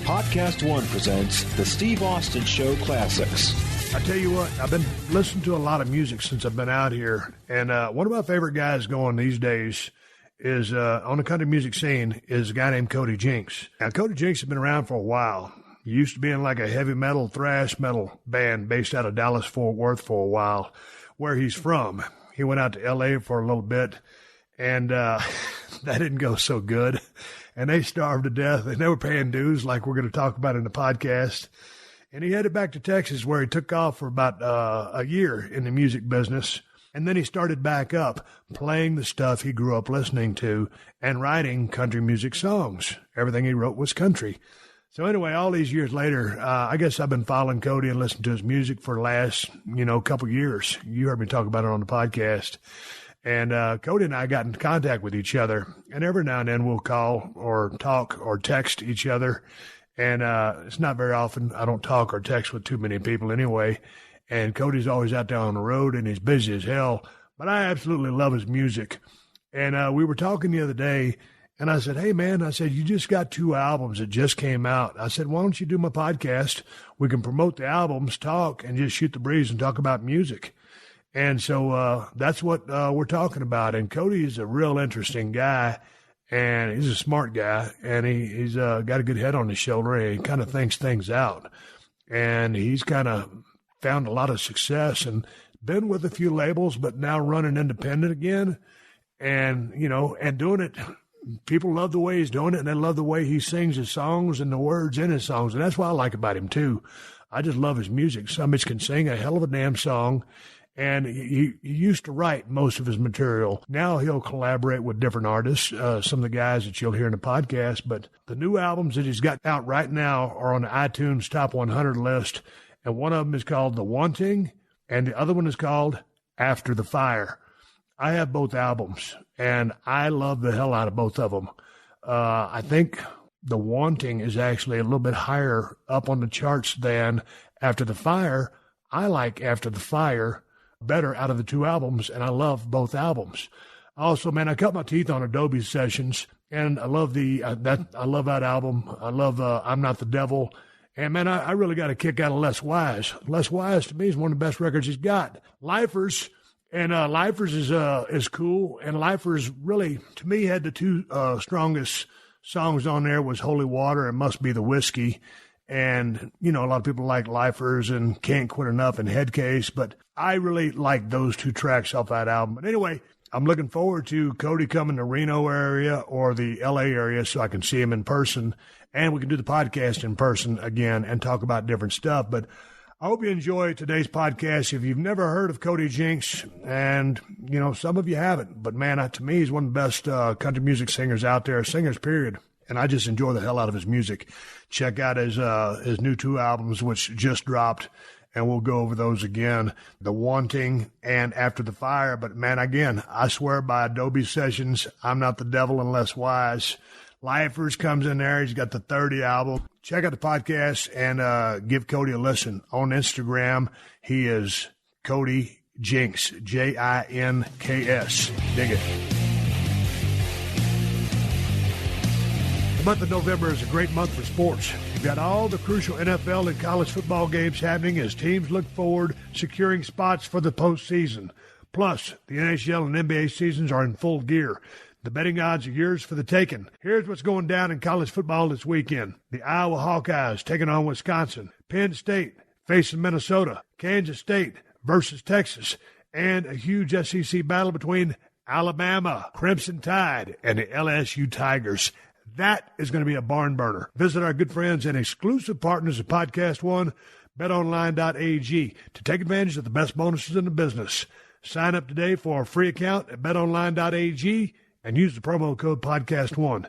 PodcastOne presents the Steve Austin Show Classics. I tell you what, I've been listening to a lot of music since I've been out here, and one of my favorite guys going these days is on the country music scene is a guy named Cody Jinks. Now, Cody Jinks has been around for a while. He used to be in like a heavy metal, thrash metal band based out of Dallas, Fort Worth for a while, where he's from. He went out to L.A. for a little bit, and that didn't go so good. And they starved to death, and they were paying dues like we're going to talk about in the podcast. And he headed back to Texas, where he took off for about a year in the music business. And then he started back up playing the stuff he grew up listening to and writing country music songs. Everything he wrote was country. So anyway, all these years later, I guess I've been following Cody and listening to his music for the last, couple years. You heard me talk about it on the podcast. And Cody and I got in contact with each other. And every now and then we'll call or talk or text each other. And it's not very often. I don't talk or text with too many people anyway. And Cody's always out there on the road, and he's busy as hell. But I absolutely love his music. And we were talking the other day, and I said, hey, man, you just got 2 albums that just came out. I said, why don't you do my podcast? We can promote the albums, talk, and just shoot the breeze and talk about music. And so that's what we're talking about. And Cody is a real interesting guy. And he's a smart guy, and he's got a good head on his shoulder, and he kind of thinks things out. And he's kind of found a lot of success and been with a few labels, but now running independent again. And, and doing it, people love the way he's doing it, and they love the way he sings his songs and the words in his songs. And that's what I like about him, too. I just love his music. Some bitch can sing a hell of a damn song. And he used to write most of his material. Now he'll collaborate with different artists, some of the guys that you'll hear in the podcast. But the new albums that he's got out right now are on the iTunes Top 100 list. And one of them is called The Wanting, and the other one is called After the Fire. I have both albums, and I love the hell out of both of them. I think The Wanting is actually a little bit higher up on the charts than After the Fire. I like After the Fire better out of the 2 albums, and I love both albums. Also, man, I cut my teeth on Adobe Sessions, and I love I love that album. I love I'm Not the Devil. And man, I really got a kick out of Les Wise. Les Wise to me is one of the best records he's got. Lifers, and Lifers is cool. And Lifers really, to me, had the 2 strongest songs on there was Holy Water and Must Be the Whiskey. And, a lot of people like Lifers and Can't Quit Enough and Headcase, but I really like those 2 tracks off that album. But anyway, I'm looking forward to Cody coming to Reno area or the LA area so I can see him in person, and we can do the podcast in person again and talk about different stuff. But I hope you enjoy today's podcast. If you've never heard of Cody Jinks, and, some of you haven't, but man, to me, he's one of the best country music singers out there, singers, period. And I just enjoy the hell out of his music. Check out his new 2 albums, which just dropped, and we'll go over those again, The Wanting and After the Fire. But, man, again, I swear by Adobe Sessions, I'm Not the Devil and Les Wise. Lifers comes in there. He's got the 30 album. Check out the podcast and give Cody a listen. On Instagram, he is Cody Jinks, Jinks. Dig it. The month of November is a great month for sports. You've got all the crucial NFL and college football games happening as teams look forward, securing spots for the postseason. Plus, the NHL and NBA seasons are in full gear. The betting odds are yours for the taking. Here's what's going down in college football this weekend. The Iowa Hawkeyes taking on Wisconsin. Penn State facing Minnesota. Kansas State versus Texas. And a huge SEC battle between Alabama, Crimson Tide, and the LSU Tigers. That is going to be a barn burner. Visit our good friends and exclusive partners at PodcastOne, betonline.ag, to take advantage of the best bonuses in the business. Sign up today for a free account at betonline.ag and use the promo code PodcastOne.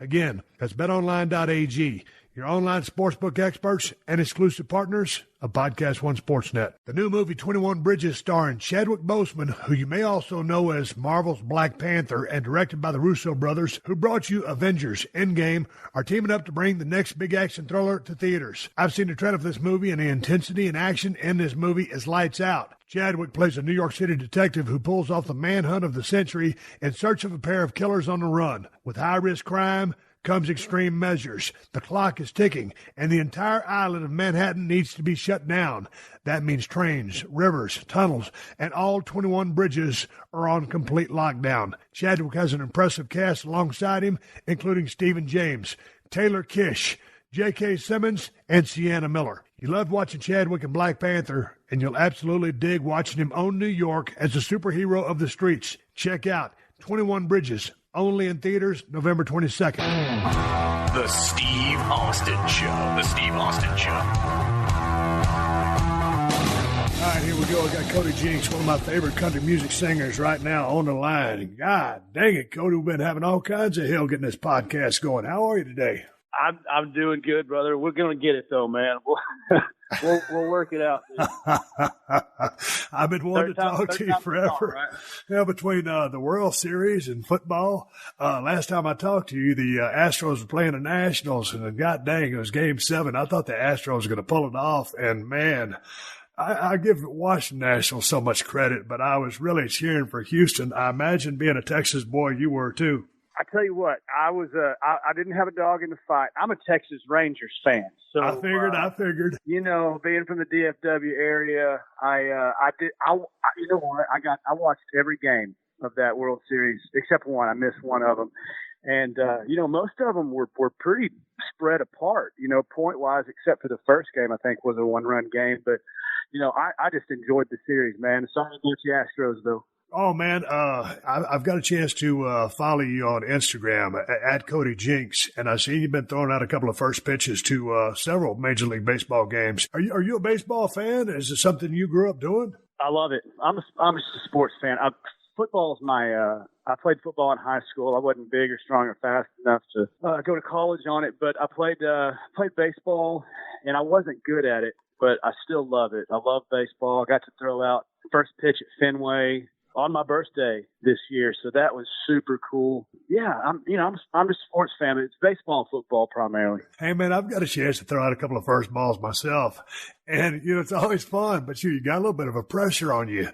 Again, that's betonline.ag, your online sportsbook experts and exclusive partners of PodcastOne Sportsnet. The new movie 21 Bridges starring Chadwick Boseman, who you may also know as Marvel's Black Panther, and directed by the Russo brothers, who brought you Avengers Endgame, are teaming up to bring the next big action thriller to theaters. I've seen the trailer for this movie, and the intensity and action in this movie is lights out. Chadwick plays a New York City detective who pulls off the manhunt of the century in search of a pair of killers on the run. With high-risk crime, comes extreme measures. The clock is ticking, and the entire island of Manhattan needs to be shut down. That means trains, rivers, tunnels, and all 21 bridges are on complete lockdown. Chadwick has an impressive cast alongside him, including Stephen James, Taylor Kish, J.K. Simmons, and Sienna Miller. You loved watching Chadwick in Black Panther, and you'll absolutely dig watching him own New York as the superhero of the streets. Check out 21 Bridges, only in theaters November 22nd. The Steve Austin Show. The Steve Austin Show. All right, here we go. I got Cody Jinks, one of my favorite country music singers right now on the line. God dang it, Cody, we've been having all kinds of hell getting this podcast going. How are you today? I'm doing good, brother. We're going to get it, though, man. We'll work it out. I've been wanting to talk to you forever. Right? Yeah, between the World Series and football. Last time I talked to you, the Astros were playing the Nationals, and god dang, it was Game 7. I thought the Astros were going to pull it off, and man, I give Washington Nationals so much credit, but I was really cheering for Houston. I imagine being a Texas boy, you were too. I tell you what, I didn't have a dog in the fight. I'm a Texas Rangers fan. So I figured. You know, being from the DFW area, I watched every game of that World Series except one. I missed one of them. And, most of them were pretty spread apart, point wise, except for the first game, I think was a 1-run game. But, I just enjoyed the series, man. Sorry about the Astros, though. Oh, man, I've got a chance to follow you on Instagram at Cody Jinks, and I see you've been throwing out a couple of first pitches to several Major League Baseball games. Are you a baseball fan? Is it something you grew up doing? I love it. I'm just a sports fan. Football is I played football in high school. I wasn't big or strong or fast enough to go to college on it, but I played baseball, and I wasn't good at it, but I still love it. I love baseball. I got to throw out first pitch at Fenway on my birthday this year, so that was super cool. Yeah, I'm a sports fan, but it's baseball and football primarily. Hey, man, I've got a chance to throw out a couple of first balls myself, and it's always fun. But you got a little bit of a pressure on you,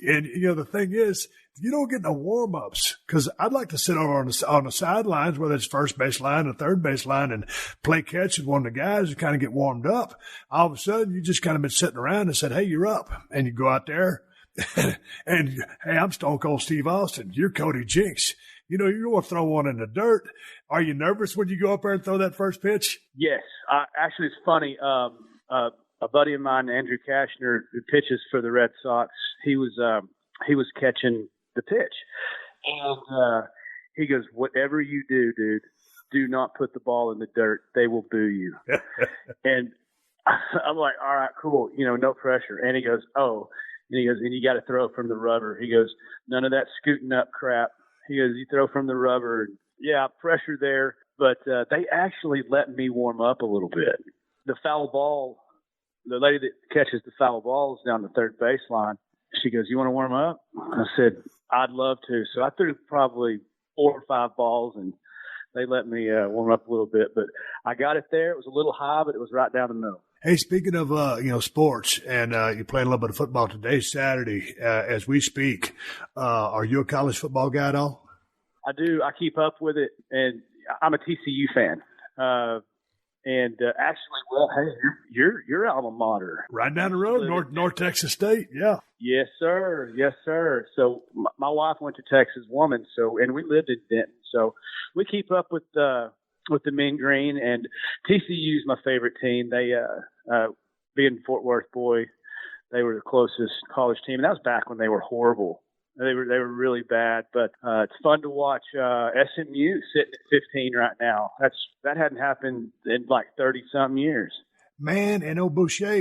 and the thing is, you don't get no warm ups because I'd like to sit over on the sidelines, whether it's first base line or third base line, and play catch with one of the guys and kind of get warmed up. All of a sudden, you just kind of been sitting around and said, "Hey, you're up," and you go out there. And hey, I'm Stone Cold Steve Austin. You're Cody Jinks. You're going to throw one in the dirt. Are you nervous when you go up there and throw that first pitch? Yes. Actually, it's funny. A buddy of mine, Andrew Kashner, who pitches for the Red Sox, he was catching the pitch, and he goes, "Whatever you do, dude, do not put the ball in the dirt. They will boo you." And I'm like, "All right, cool. No pressure." And he goes, "Oh." And he goes, "And you got to throw from the rubber." He goes, "None of that scooting up crap." He goes, "You throw from the rubber." Yeah, pressure there. But they actually let me warm up a little bit. The foul ball, the lady that catches the foul balls down the third baseline, she goes, "You want to warm up?" I said, "I'd love to." So I threw probably 4 or 5 balls, and they let me warm up a little bit. But I got it there. It was a little high, but it was right down the middle. Hey, speaking of, sports, and you're playing a little bit of football today, Saturday, as we speak. Are you a college football guy at all? I do. I keep up with it, and I'm a TCU fan. Actually, well, hey, your alma mater. Right down the road, North Texas State, yeah. Yes, sir. Yes, sir. So my wife went to Texas Woman, and we lived in Denton, so we keep up with the Mean Green, and TCU's my favorite team. They, being Fort Worth boy, they were the closest college team, and that was back when they were horrible. They were really bad, but it's fun to watch SMU sitting at 15 right now. That hadn't happened in like 30-some years. Man, and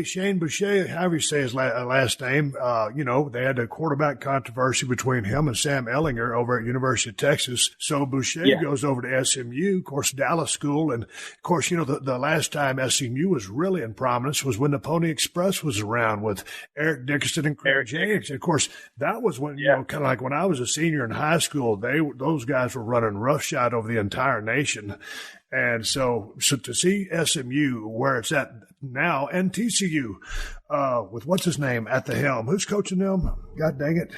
Shane Boucher, however you say his last name, they had a quarterback controversy between him and Sam Ellinger over at University of Texas. So Boucher goes over to SMU, of course, Dallas school. And, of course, the last time SMU was really in prominence was when the Pony Express was around with Eric Dickerson and Craig James. And, of course, that was when, kind of like when I was a senior in high school, those guys were running roughshod over the entire nation. And so to see SMU where it's at now, and TCU with what's his name at the helm, who's coaching them? God dang it,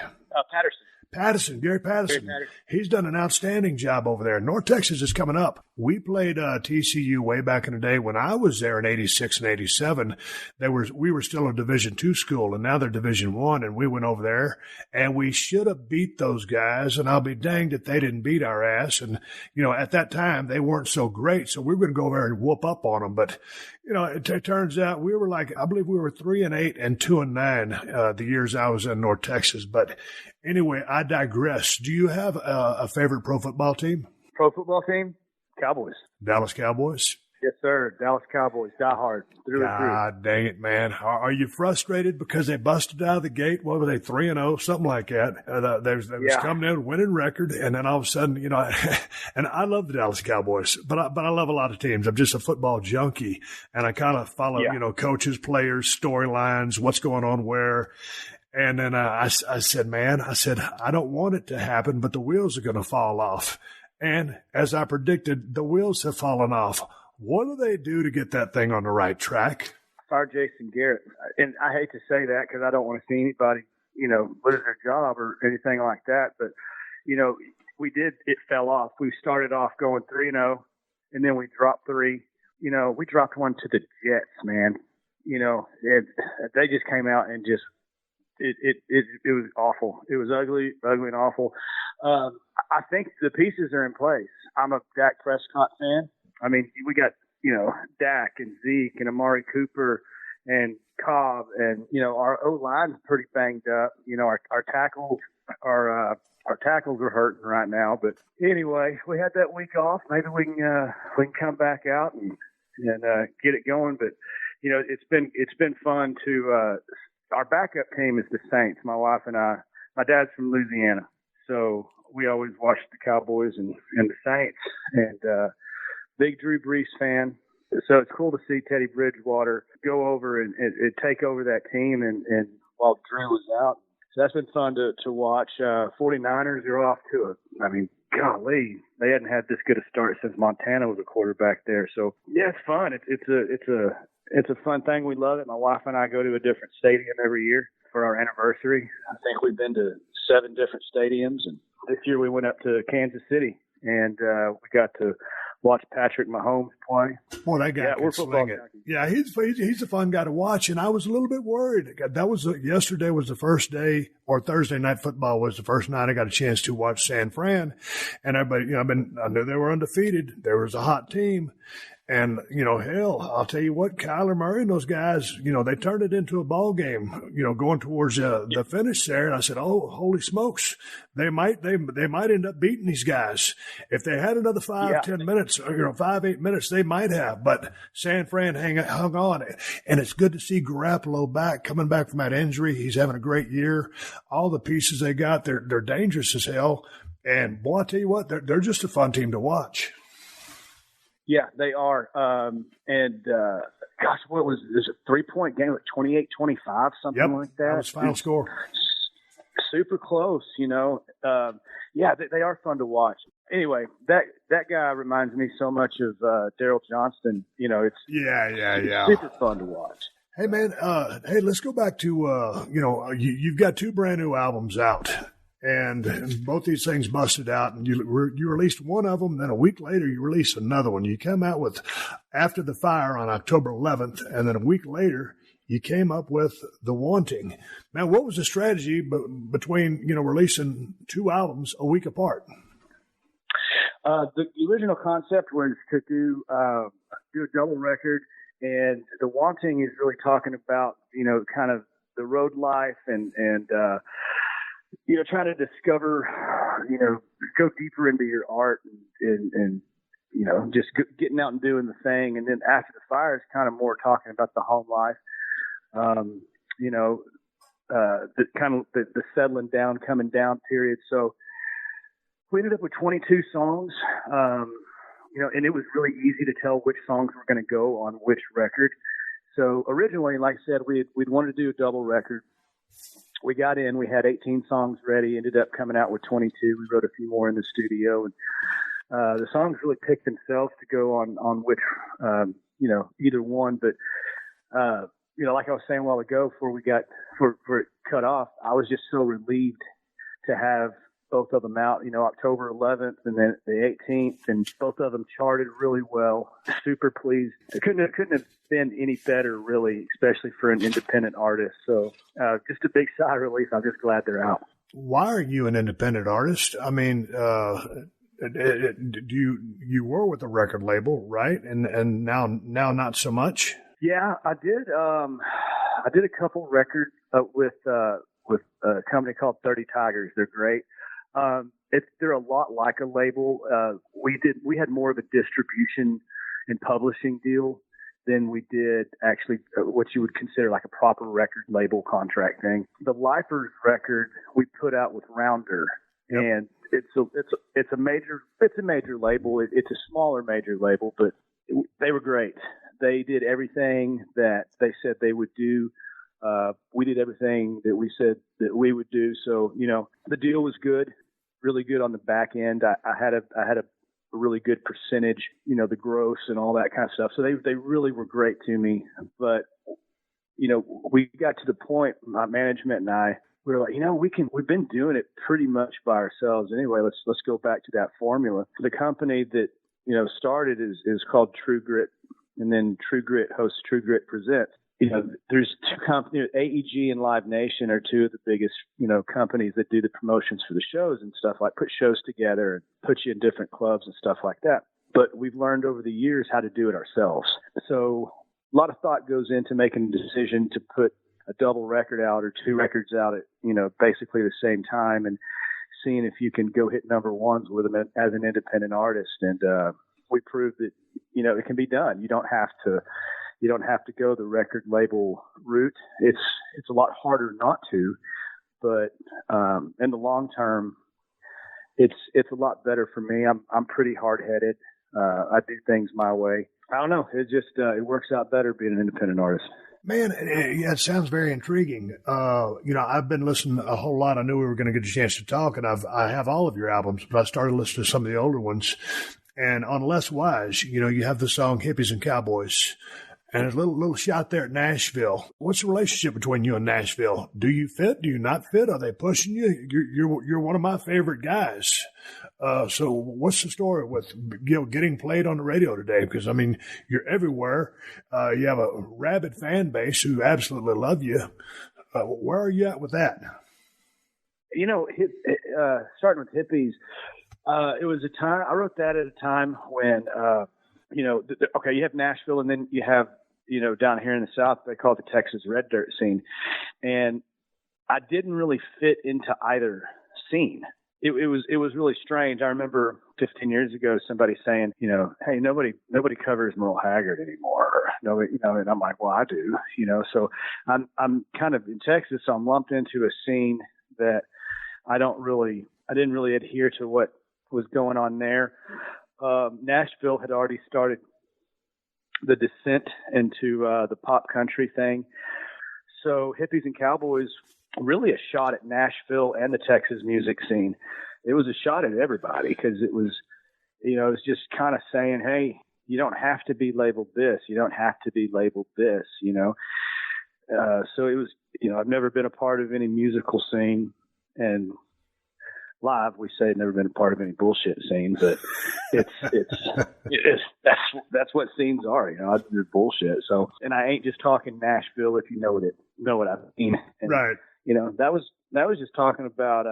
Gary Patterson. He's done an outstanding job over there. North Texas is coming up. We played TCU way back in the day when I was there in 86 and 87. We were still a Division II school, and now they're Division I, and we went over there, and we should have beat those guys, and I'll be danged if they didn't beat our ass. And, at that time, they weren't so great, so we were going to go over there and whoop up on them. But, it turns out we were I believe we were 3-8 and 2-9 the years I was in North Texas. But anyway, I digress. Do you have a favorite pro football team? Pro football team? Cowboys. Dallas Cowboys? Yes, sir. Dallas Cowboys. Die hard. Through and through. God dang it, man. Are you frustrated because they busted out of the gate? What were they, 3-0, something like that? They was coming in winning record, and then all of a sudden, and I love the Dallas Cowboys, but I love a lot of teams. I'm just a football junkie, and I kind of follow, coaches, players, storylines, what's going on where. And then I said, I don't want it to happen, but the wheels are going to fall off. And as I predicted, the wheels have fallen off. What do they do to get that thing on the right track? Fire Jason Garrett. And I hate to say that because I don't want to see anybody, lose their job or anything like that. But, it fell off. We started off going 3-0, and then we dropped 3. We dropped one to the Jets, man. They just came out and just, it was awful. It was ugly and awful. I think the pieces are in place. I'm a Dak Prescott fan. I mean, we got, Dak and Zeke and Amari Cooper and Cobb, and, our O-line's pretty banged up. Our tackles are hurting right now. But anyway, we had that week off. Maybe we can come back out and get it going. But, it's been fun to our backup team is the Saints, my wife and I. My dad's from Louisiana, so we always watched the Cowboys and the Saints, and big Drew Brees fan. So it's cool to see Teddy Bridgewater go over and take over that team and while Drew was out. So that's been fun to watch. 49ers are off to golly, they hadn't had this good a start since Montana was a quarterback there. So yeah, it's fun. It's a fun thing. We love it. My wife and I go to a different stadium every year for our anniversary. I think we've been to 7 different stadiums, and this year we went up to Kansas City, and we got to watch Patrick Mahomes play. Boy, that guy can sling it. Yeah, he's a fun guy to watch, and I was a little bit worried. Yesterday was the first day, or Thursday night football was the first night I got a chance to watch San Fran, and everybody, I knew they were undefeated. There was a hot team. And, hell, I'll tell you what, Kyler Murray and those guys, they turned it into a ball game, going towards the finish there. And I said, oh, holy smokes, they might end up beating these guys. If they had another 10 minutes, or 5-8 minutes, they might have. But San Fran hung on. And it's good to see Garoppolo coming back from that injury. He's having a great year. All the pieces they got, they're dangerous as hell. And boy, I tell you what, they're just a fun team to watch. Yeah, they are. Gosh, what was this? A 3-point game, like 28-25, something like that. That was final score. Super close, they are fun to watch. Anyway, that guy reminds me so much of Daryl Johnston. It's super fun to watch. Hey man, let's go back to you've got 2 brand new albums out. And both these things busted out, and you released one of them. Then a week later, you released another one. You come out with After the Fire on October 11th, and then a week later, you came up with The Wanting. Now, what was the strategy between releasing 2 albums a week apart? The original concept was to do a double record, and The Wanting is really talking about kind of the road life and trying to discover, go deeper into your art and just getting out and doing the thing. And then After the Fire is kind of more talking about the home life, the settling down, coming down period. So we ended up with 22 songs, and it was really easy to tell which songs were going to go on which record. So originally, like I said, we'd wanted to do a double record. We got in, we had 18 songs ready, ended up coming out with 22. We wrote a few more in the studio, and the songs really picked themselves to go on which, either one. But, like I was saying a while ago before it cut off, I was just so relieved to have both of them out, October 11th and then the 18th, and both of them charted really well. Super pleased. It couldn't have been any better, really, especially for an independent artist. So just a big sigh of relief. I'm just glad they're out. Why are you an independent artist? I mean, you were with a record label, right? And now not so much. Yeah, I did. I did a couple records with a company called 30 Tigers. They're great. They're a lot like a label. We had more of a distribution and publishing deal than we did actually what you would consider like a proper record label contract thing. The Lifers record we put out with Rounder, yep. And it's a major label. It's a smaller major label, but they were great. They did everything that they said they would do. We did everything that we said that we would do. So, the deal was good, really good on the back end. I had a really good percentage, the gross and all that kind of stuff. So they really were great to me. But, we got to the point, my management and I, we were like, we've been doing it pretty much by ourselves anyway. Let's go back to that formula. The company that, started is called True Grit, and then True Grit hosts True Grit Presents. There's two companies, AEG and Live Nation are two of the biggest, companies that do the promotions for the shows and stuff, like put shows together and put you in different clubs and stuff like that. But we've learned over the years how to do it ourselves. So a lot of thought goes into making a decision to put a double record out or two records out at, basically the same time, and seeing if you can go hit number ones with them as an independent artist. And we proved that, it can be done. You don't have to go the record label route. It's a lot harder not to, but in the long term, it's a lot better for me. I'm pretty hard headed. I do things my way. I don't know. It just it works out better being an independent artist. Man, it sounds very intriguing. I've been listening a whole lot. I knew we were going to get a chance to talk, and I have all of your albums, but I started listening to some of the older ones. And on Less Wise, you have the song Hippies and Cowboys. And there's a little shot there at Nashville. What's the relationship between you and Nashville? Do you fit? Do you not fit? Are they pushing you? You're one of my favorite guys. So what's the story with getting played on the radio today? Because you're everywhere. You have a rabid fan base who absolutely love you. Where are you at with that? Starting with Hippies, it was a time I wrote that at a time when. You have Nashville, and then you have, down here in the South, they call it the Texas Red Dirt scene. And I didn't really fit into either scene. It was really strange. I remember 15 years ago, somebody saying, hey, nobody covers Merle Haggard anymore. Nobody, and I'm like, well, I do, so I'm kind of in Texas, so I'm lumped into a scene that I didn't really adhere to what was going on there. Nashville had already started the descent into the pop country thing. So Hippies and Cowboys, really a shot at Nashville and the Texas music scene. It was a shot at everybody because it was just kind of saying, hey, you don't have to be labeled this. You don't have to be labeled this, So it was, I've never been a part of any musical scene, and live, we say never been a part of any bullshit scene, but that's what scenes are, they're bullshit. So, and I ain't just talking Nashville, if you know what I mean. And, right. That was just talking about,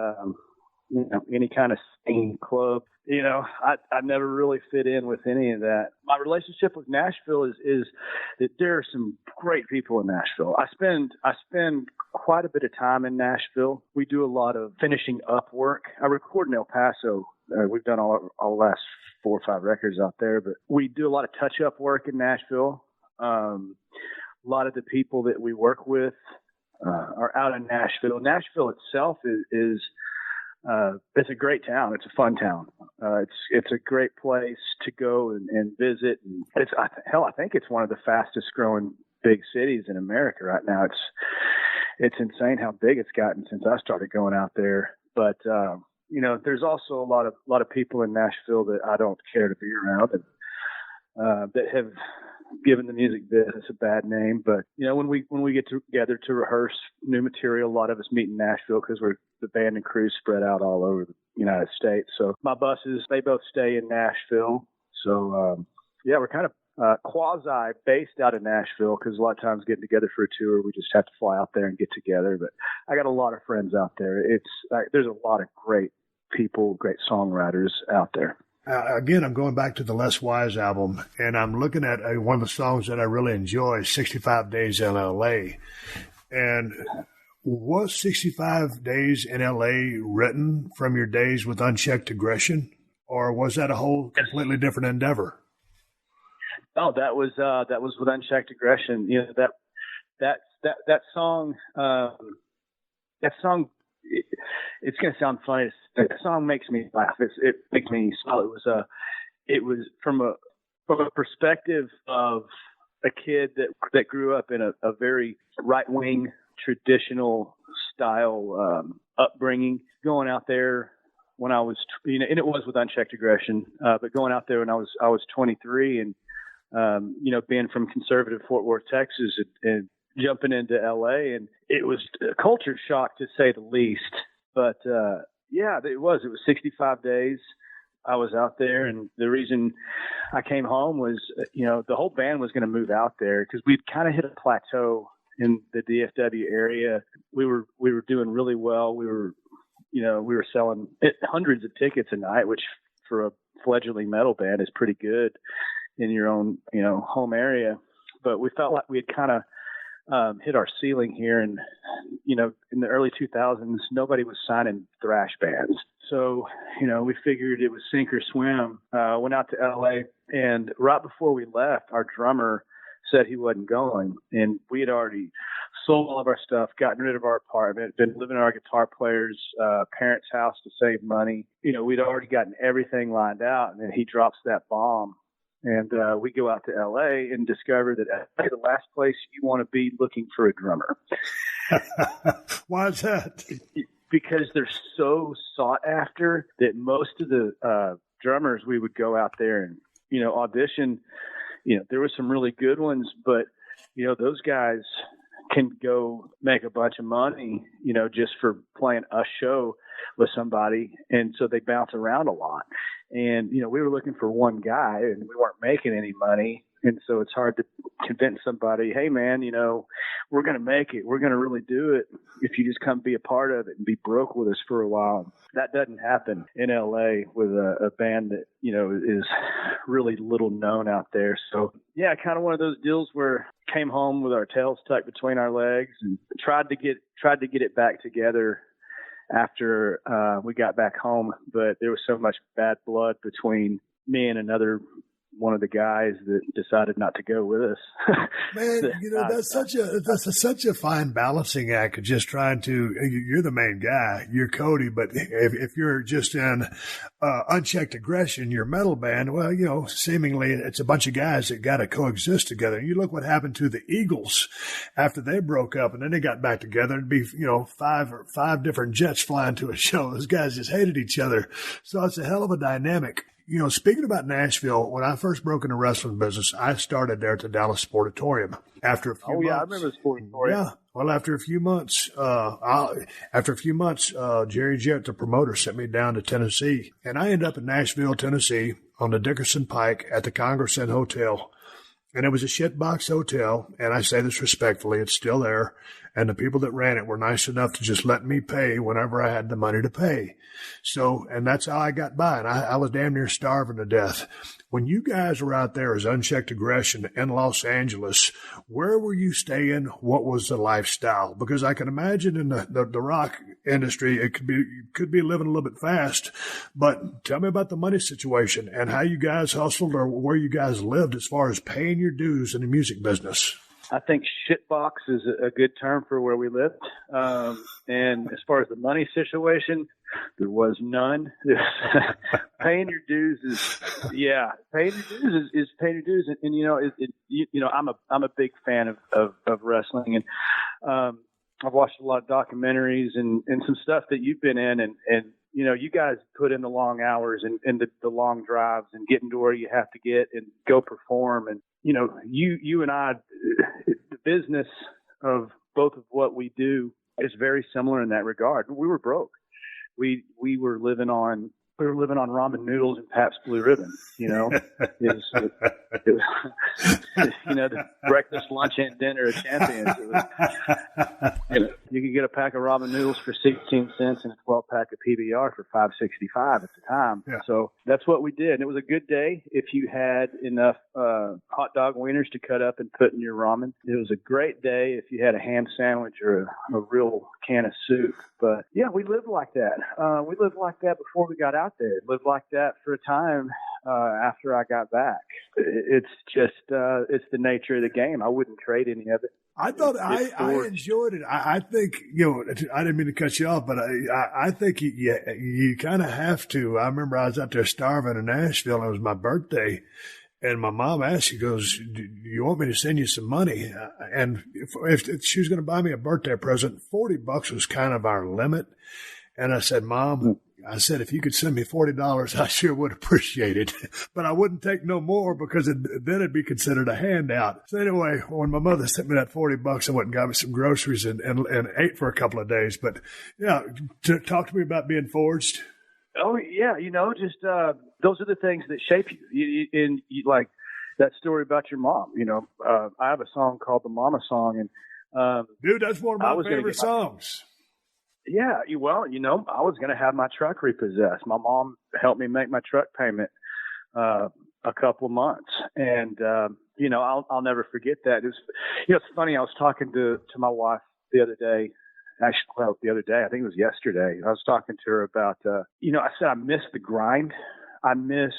any kind of scene club. I never really fit in with any of that. My relationship with Nashville is that there are some great people in Nashville. I spend quite a bit of time in Nashville. We do a lot of finishing up work. I record in El Paso. We've done all the last 4 or 5 records out there, but we do a lot of touch-up work in Nashville. A lot of the people that we work with are out in Nashville. Nashville itself is it's a great town. It's a fun town. It's a great place to go and visit. And I think it's one of the fastest growing big cities in America right now. It's insane how big it's gotten since I started going out there. But there's also a lot of people in Nashville that I don't care to be around, and that have given the music business a bad name. But when we get together to rehearse new material, a lot of us meet in Nashville because we're the band and crew spread out all over United States. So my buses, they both stay in Nashville. So, we're kind of quasi based out of Nashville because a lot of times getting together for a tour, we just have to fly out there and get together. But I got a lot of friends out there. There's a lot of great people, great songwriters out there. Again, I'm going back to the Les Wise album, and I'm looking at one of the songs that I really enjoy, 65 Days in L.A. And was 65 Days in L.A. written from your days with Unchecked Aggression, or was that a whole completely different endeavor? Oh, that was with Unchecked Aggression. That song. It's going to sound funny. That song makes me laugh. It makes me smile. It was from a perspective of a kid that grew up in a very right wing traditional style upbringing. Going out there when I was, and it was with Unchecked Aggression, but going out there when I was 23 and being from conservative Fort Worth, Texas, and jumping into LA, and it was a culture shock to say the least. But it was 65 days I was out there, and the reason I came home was the whole band was going to move out there because we'd kind of hit a plateau in the DFW area. We were doing really well. We were selling hundreds of tickets a night, which for a fledgling metal band is pretty good in your own home area. But we felt like we had kind of hit our ceiling here, and in the early 2000s nobody was signing thrash bands, so we figured it was sink or swim. Went out to LA, and right before we left, our drummer said he wasn't going, and we had already sold all of our stuff, gotten rid of our apartment, been living in our guitar player's parents' house to save money. We'd already gotten everything lined out, and then he drops that bomb. And we go out to L.A. and discover that LA is the last place you want to be looking for a drummer. Why is that? Because they're so sought after that most of the drummers we would go out there and, audition. There were some really good ones, but, those guys can go make a bunch of money, just for playing a show with somebody. And so they bounce around a lot. And, we were looking for one guy and we weren't making any money. And so it's hard to convince somebody, hey man, we're going to make it. We're going to really do it if you just come be a part of it and be broke with us for a while. That doesn't happen in LA with a band that, is really little known out there. So yeah, kind of one of those deals where came home with our tails tucked between our legs and tried to get it back together after we got back home, but there was so much bad blood between me and another one of the guys that decided not to go with us. Man, that's such a fine balancing act of just trying to. You're the main guy, you're Cody, but if you're just in Unchecked Aggression, your metal band, well, seemingly it's a bunch of guys that got to coexist together. You look what happened to the Eagles after they broke up, and then they got back together. It'd be five different jets flying to a show. Those guys just hated each other, so it's a hell of a dynamic. Speaking about Nashville, when I first broke into wrestling business, I started there at the Dallas Sportatorium. After a few months, I remember the Sportatorium. Yeah. Well, after a few months, Jerry Jett, the promoter, sent me down to Tennessee, and I ended up in Nashville, Tennessee, on the Dickerson Pike at the Congress Inn Hotel. And it was a shitbox hotel, and I say this respectfully, it's still there. And the people that ran it were nice enough to just let me pay whenever I had the money to pay. So, and that's how I got by. And I was damn near starving to death. When you guys were out there as Unchecked Aggression in Los Angeles, where were you staying? What was the lifestyle? Because I can imagine in the rock industry, it could be living a little bit fast. But tell me about the money situation and how you guys hustled or where you guys lived as far as paying your dues in the music business. I think shitbox is a good term for where we lived. And as far as the money situation, there was none. Paying your dues is paying your dues is paying your dues. And I'm a big fan of wrestling, and I've watched a lot of documentaries and some stuff that you've been in, and you guys put in the long hours and the long drives and getting to where you have to get and go perform. And, you and I, the business of both of what we do is very similar in that regard. We were broke. we were living on ramen noodles and Pabst Blue Ribbon. You know, it was you know, the breakfast, lunch, and dinner of champions. It was, you know, you could get a pack of ramen noodles for 16 cents and a 12-pack of PBR for $5.65 at the time. Yeah. So that's what we did. And it was a good day if you had enough hot dog wieners to cut up and put in your ramen. It was a great day if you had a ham sandwich or a real can of soup. But yeah, we lived like that. We lived like that before we got out there. Lived like that for a time after I got back. It's just it's the nature of the game. I wouldn't trade any of it. I thought I enjoyed it. I think, you know, I didn't mean to cut you off, but I think you kind of have to. I remember I was out there starving in Nashville, and it was my birthday, and my mom asked, she goes, "Do you want me to send you some money?" And if she was going to buy me a birthday present, $40 was kind of our limit. And I said, "Mom," I said, "if you could send me $40, I sure would appreciate it, but I wouldn't take no more because then it'd be considered a handout." So anyway, when my mother sent me that $40, I went and got me some groceries and ate for a couple of days. But yeah, talk to me about being forged. Oh yeah, you know, just those are the things that shape you. You like that story about your mom. You know, I have a song called the Mama Song, and dude, that's one of my favorite songs. Yeah, well, you know, I was going to have my truck repossessed. My mom helped me make my truck payment a couple of months, and you know, I'll never forget that. It was, you know, it's funny. I was talking to my wife the other day. Actually, well, the other day, I think it was yesterday. I was talking to her about, you know, I said I miss the grind. I miss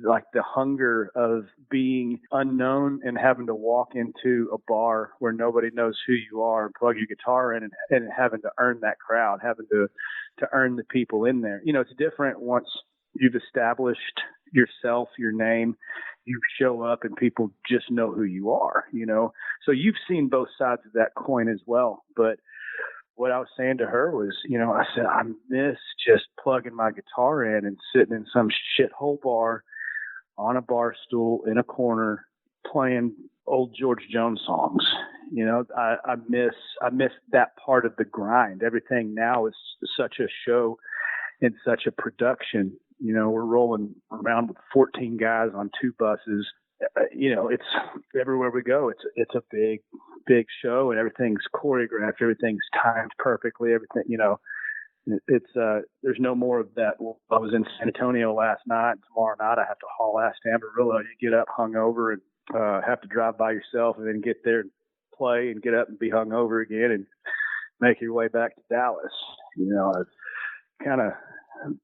like the hunger of being unknown and having to walk into a bar where nobody knows who you are and plug your guitar in and having to earn that crowd, having to earn the people in there. You know, it's different once you've established yourself, your name, you show up and people just know who you are, you know? So you've seen both sides of that coin as well. But what I was saying to her was, you know, I said, I miss just plugging my guitar in and sitting in some shithole bar on a bar stool in a corner playing old George Jones songs. You know, I miss that part of the grind. Everything now is such a show and such a production. You know, we're rolling around with 14 guys on 2 buses. You know, it's everywhere we go. It's a big show, and everything's choreographed. Everything's timed perfectly. Everything, you know, it's there's no more of that. Well, I was in San Antonio last night. And tomorrow night I have to haul ass to Amarillo. You get up hungover and have to drive by yourself, and then get there and play, and get up and be hungover again, and make your way back to Dallas. You know, it's kind of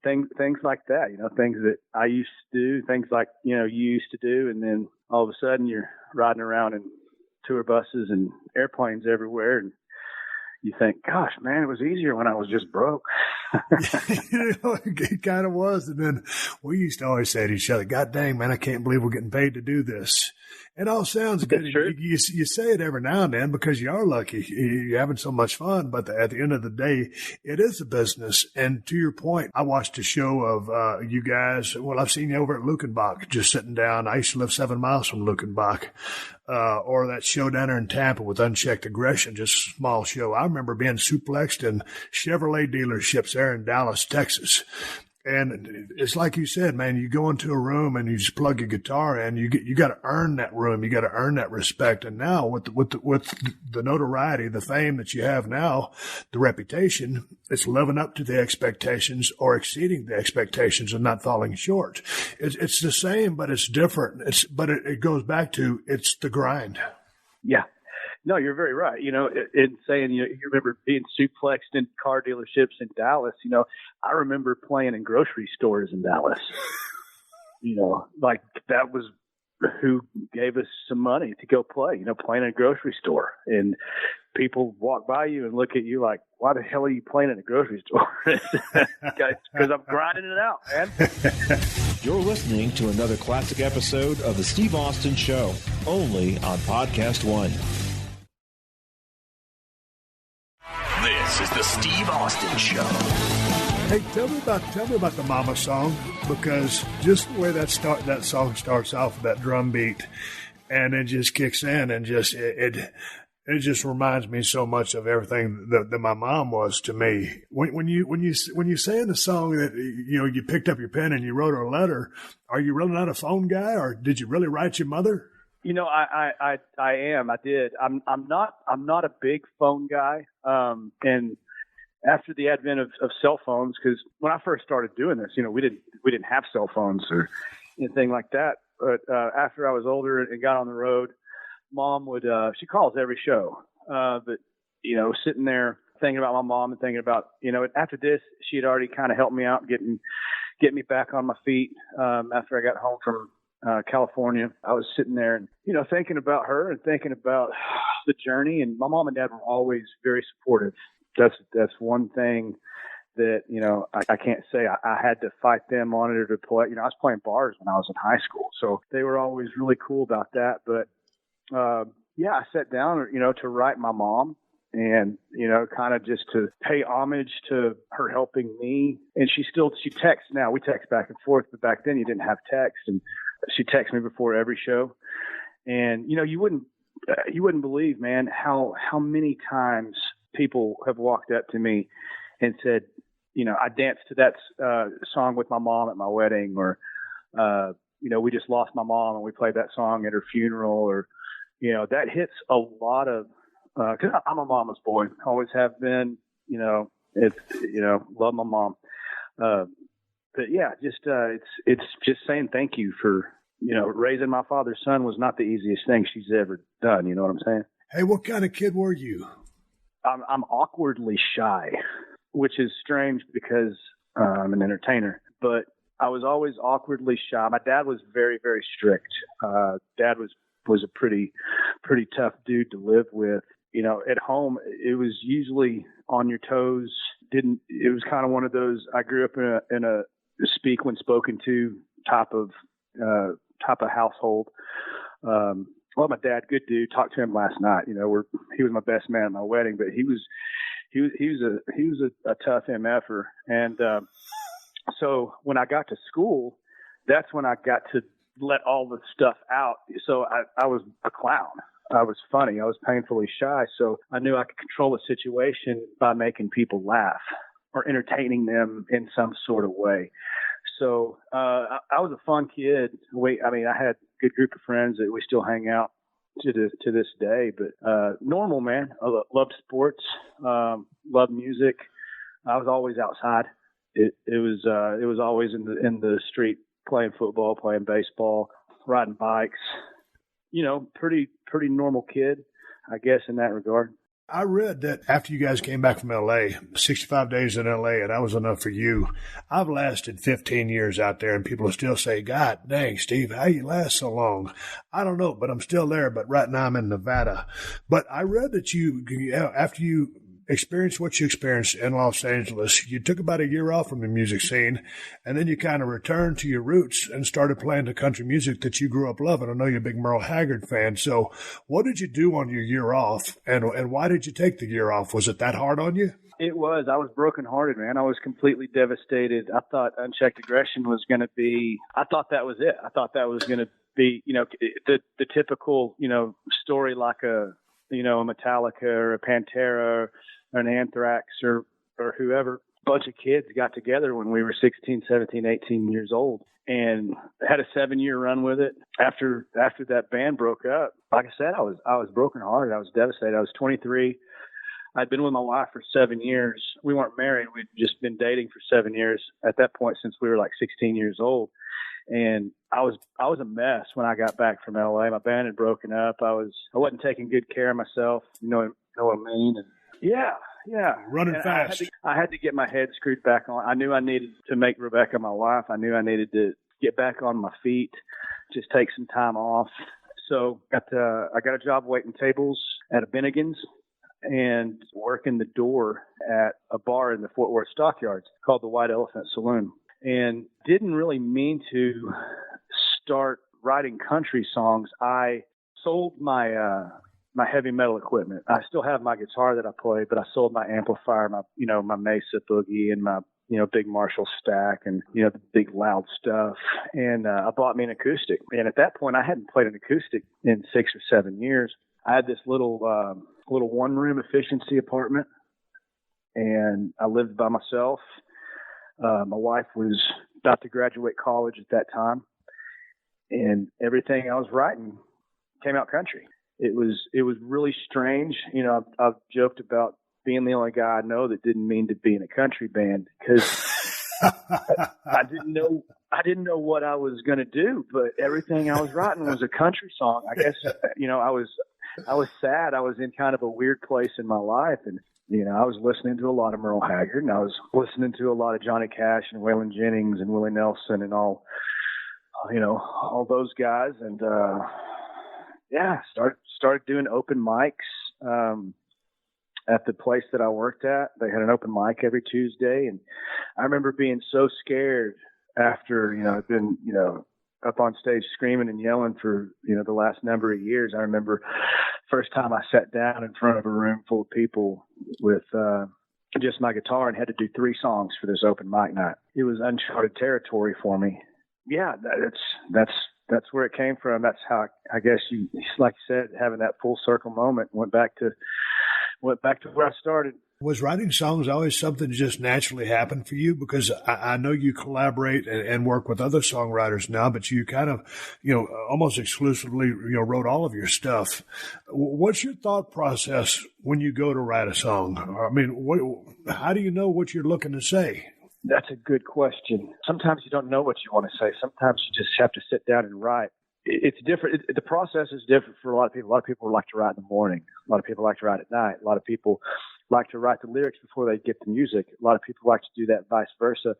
things like that, you know, things that I used to do, things like, you know, you used to do. And then all of a sudden you're riding around in tour buses and airplanes everywhere. And you think, gosh, man, it was easier when I was just broke. You know, it kind of was. And then we used to always say to each other, God dang, man, I can't believe we're getting paid to do this. It all sounds good. You say it every now and then because you are lucky. You're having so much fun. But at the end of the day, it is a business. And to your point, I watched a show of you guys. Well, I've seen you over at Lukenbach just sitting down. I used to live 7 miles from Lukenbach. Or that show down there in Tampa with Unchecked Aggression, just a small show. I remember being suplexed in Chevrolet dealerships there in Dallas, Texas. And it's like you said, man, you go into a room and you just plug your guitar in. You got to earn that room. You got to earn that respect. And now with the notoriety, the fame that you have now, the reputation, it's living up to the expectations or exceeding the expectations and not falling short. It's the same, but it's different. It goes back to it's the grind. Yeah. No, you're very right. You know, in saying, you know, you remember being suplexed in car dealerships in Dallas. You know, I remember playing in grocery stores in Dallas. You know, like that was who gave us some money to go play, you know, playing in a grocery store. And people walk by you and look at you like, why the hell are you playing in a grocery store? Because I'm grinding it out, man. You're listening to another classic episode of The Steve Austin Show, only on PodcastOne. This is the Steve Austin Show. Hey, tell me about the Mama Song, because just the way that song starts off with that drum beat, and it just kicks in, and just It just reminds me so much of everything that my mom was to me. When you say in the song that you picked up your pen and you wrote her a letter, are you really not a phone guy, or did you really write your mother? I am. I did. I'm not a big phone guy. And after the advent of cell phones, because when I first started doing this, we didn't have cell phones or anything like that. But after I was older and got on the road, Mom would, she calls every show, but, sitting there thinking about my mom and thinking about, after this, she had already kind of helped me out, get me back on my feet. After I got home from California, I was sitting there and, thinking about her and thinking about the journey. And my mom and dad were always very supportive. That's one thing that, I can't say I had to fight them on it or to play. I was playing bars when I was in high school, so they were always really cool about that. But I sat down, to write my mom and, kind of just to pay homage to her helping me. And she texts now. We text back and forth, but back then you didn't have text. And she texts me before every show. And, you wouldn't believe, man, how many times people have walked up to me and said, I danced to that song with my mom at my wedding, or, we just lost my mom and we played that song at her funeral, or, that hits a lot of, cause I'm a mama's boy, always have been, love my mom. But yeah, it's just saying thank you for, raising my father's son was not the easiest thing she's ever done. You know what I'm saying? Hey, what kind of kid were you? I'm awkwardly shy, which is strange because I'm an entertainer, but I was always awkwardly shy. My dad was very, very strict. Dad was a pretty tough dude to live with. At home, it was usually on your toes. It was kind of one of those, I grew up in a speak when spoken to type of household. Well, my dad, good dude. Talked to him last night. He was my best man at my wedding, but he was a tough MFer. And so when I got to school, that's when I got to let all the stuff out. So I was a clown. I was funny. I was painfully shy. So I knew I could control the situation by making people laugh or entertaining them in some sort of way. So I was a fun kid. I had a good group of friends that we still hang out to this day. But normal, man. I loved sports, loved music. I was always outside. It was always in the street, playing football, playing baseball, riding bikes. Pretty normal kid, I guess, in that regard. I read that after you guys came back from L.A., 65 days in L.A., and that was enough for you. I've lasted 15 years out there, and people still say, God dang, Steve, how you last so long? I don't know, but I'm still there, but right now I'm in Nevada. But I read that after you experienced what you experienced in Los Angeles, you took about a year off from the music scene, and then you kind of returned to your roots and started playing the country music that you grew up loving. I know you're a big Merle Haggard fan. So what did you do on your year off, and why did you take the year off? Was it that hard on you? It was. I was brokenhearted, man. I was completely devastated. I thought Unchecked Aggression was going to be, I thought that was it. I thought that was going to be, the typical, story like a Metallica or a Pantera or an Anthrax or whoever. A bunch of kids got together when we were 16, 17, 18 years old and had a 7-year run with it. After that band broke up, like I said, I was brokenhearted. I was devastated. I was 23. I'd been with my wife for 7 years. We weren't married. We'd just been dating for 7 years at that point since we were like 16 years old. And I was a mess when I got back from LA. My band had broken up. I wasn't taking good care of myself. You know what I mean? And yeah. Running fast. I had to get my head screwed back on. I knew I needed to make Rebecca my wife. I knew I needed to get back on my feet, just take some time off. So I got a job waiting tables at a Bennigan's and working the door at a bar in the Fort Worth Stockyards called the White Elephant Saloon. And didn't really mean to start writing country songs. I sold my heavy metal equipment. I still have my guitar that I play, but I sold my amplifier, my Mesa Boogie and my, big Marshall stack and, the big loud stuff. And I bought me an acoustic. And at that point, I hadn't played an acoustic in 6 or 7 years. I had this little one-room efficiency apartment, and I lived by myself. My wife was about to graduate college at that time, and everything I was writing came out country. It was really strange. You know, I've joked about being the only guy I know that didn't mean to be in a country band, because I didn't know what I was going to do, but everything I was writing was a country song. I guess, you know, I was sad. I was in kind of a weird place in my life, and you know, I was listening to a lot of Merle Haggard, and I was listening to a lot of Johnny Cash and Waylon Jennings and Willie Nelson and all those guys. And, started doing open mics, at the place that I worked at. They had an open mic every Tuesday. And I remember being so scared after, you know, I'd been, you know, up on stage screaming and yelling for, you know, the last number of years. I remember first time I sat down in front of a room full of people with just my guitar and had to do 3 songs for this open mic night. It was uncharted territory for me. Yeah, that's where it came from. That's how, I guess, you, like you said, having that full circle moment, went back to where I started. Was writing songs always something that just naturally happened for you? Because I know you collaborate and work with other songwriters now, but you kind of, you know, almost exclusively, you know, wrote all of your stuff. What's your thought process when you go to write a song? I mean, how do you know what you're looking to say? That's a good question. Sometimes you don't know what you want to say. Sometimes you just have to sit down and write. It's different. The process is different for a lot of people. A lot of people like to write in the morning. A lot of people like to write at night. A lot of people like to write the lyrics before they get the music. A lot of people like to do that, vice versa.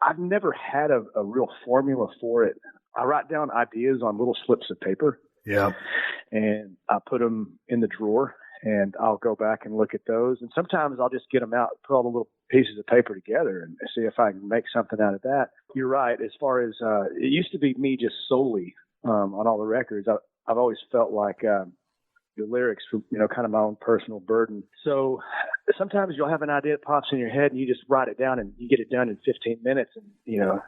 I've never had a real formula for it. I write down ideas on little slips of paper. Yeah. And I put them in the drawer, and I'll go back and look at those. And sometimes I'll just get them out, put all the little pieces of paper together and see if I can make something out of that. You're right. As far as it used to be me just solely on all the records, I've always felt like the lyrics were, you know, kind of my own personal burden. So sometimes you'll have an idea that pops in your head and you just write it down and you get it done in 15 minutes. And, you know,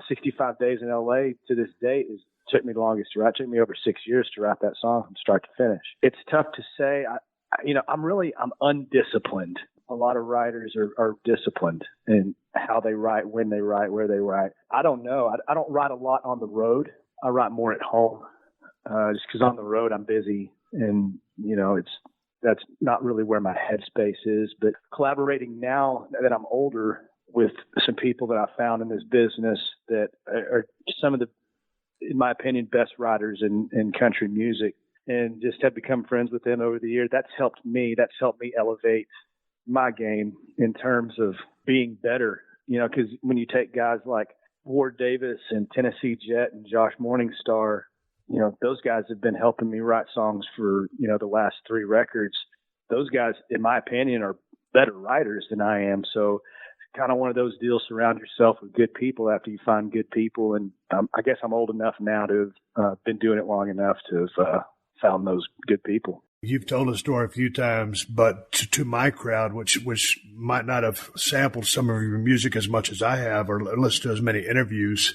65 Days in LA to this date took me the longest to write. It took me over 6 years to write that song from start to finish. It's tough to say. I'm undisciplined. A lot of writers are disciplined in how they write, when they write, where they write. I don't know. I don't write a lot on the road. I write more at home, just because on the road I'm busy, and you know that's not really where my headspace is. But collaborating now that I'm older with some people that I found in this business that are some of the, in my opinion, best writers in country music, and just have become friends with them over the years. That's helped me. That's helped me elevate my game in terms of being better, you know, because when you take guys like Ward Davis and Tennessee Jet and Josh Morningstar, you know, those guys have been helping me write songs for, you know, the last 3 records. Those guys, in my opinion, are better writers than I am. So kind of one of those deals, surround yourself with good people after you find good people. And I guess I'm old enough now to have been doing it long enough to have found those good people. You've told a story a few times, but to my crowd, which might not have sampled some of your music as much as I have or listened to as many interviews,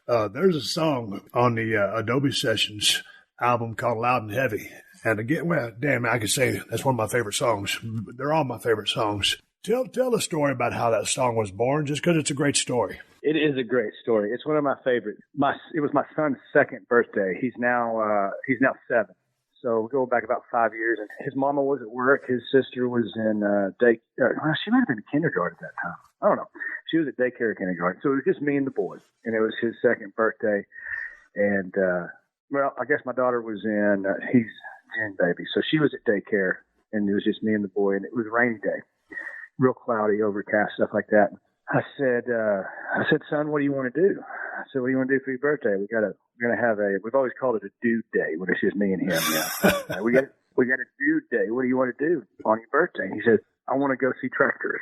there's a song on the Adobe Sessions album called Loud and Heavy. And again, well, damn, I could say that's one of my favorite songs. They're all my favorite songs. Tell the story about how that song was born, just because it's a great story. It is a great story. It's one of my favorites. It was my son's 2nd birthday. He's now 7. So we go back about 5 years, and his mama was at work. His sister was in daycare. Well, she might have been in kindergarten at that time. I don't know. She was at daycare or kindergarten. So it was just me and the boys, and it was his 2nd birthday. And, well, I guess my daughter was he's June baby. So she was at daycare, and it was just me and the boy, and it was a rainy day, real cloudy, overcast, stuff like that. I said, son, what do you want to do? I said, what do you want to do for your birthday? We're going to have we've always called it a dude day when it's just me and him. Yeah. we got a dude day. What do you want to do on your birthday? He said, I want to go see tractors.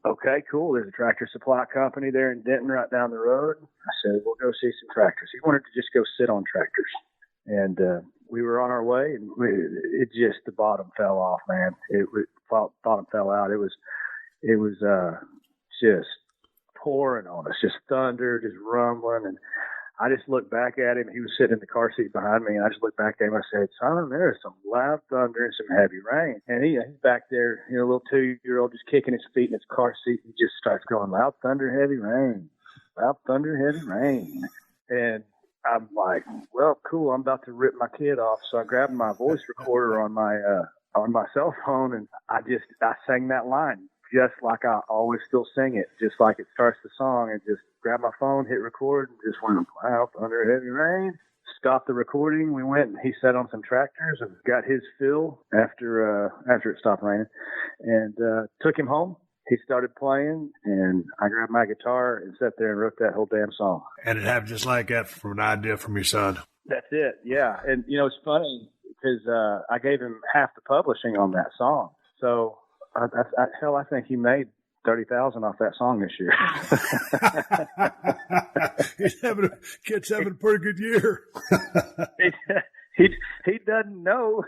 Okay, cool. There's a tractor supply company there in Denton right down the road. I said, we'll go see some tractors. He wanted to just go sit on tractors. And, we were on our way, and the bottom fell off, man. Bottom fell out. It was just pouring on us, just thunder, just rumbling. And I just looked back at him. He was sitting in the car seat behind me, and I just looked back at him. I said, "Son, there's some loud thunder and some heavy rain." And he's back there, a little 2-year-old just kicking his feet in his car seat. He just starts going, "Loud thunder, heavy rain. Loud thunder, heavy rain." And I'm like, well, cool. I'm about to rip my kid off. So I grabbed my voice recorder on my cell phone, and I sang that line just like I always still sing it, just like it starts the song, and just grabbed my phone, hit record, and just went, "Loud thunder, heavy rain." Stopped the recording. We went, and he sat on some tractors and got his fill after it stopped raining, and took him home. He started playing, and I grabbed my guitar and sat there and wrote that whole damn song. And it happened just like that from an idea from your son. That's it, yeah. And, it's funny because I gave him half the publishing on that song. So, I think he made $30,000 off that song this year. Kid's having a pretty good year. He doesn't know.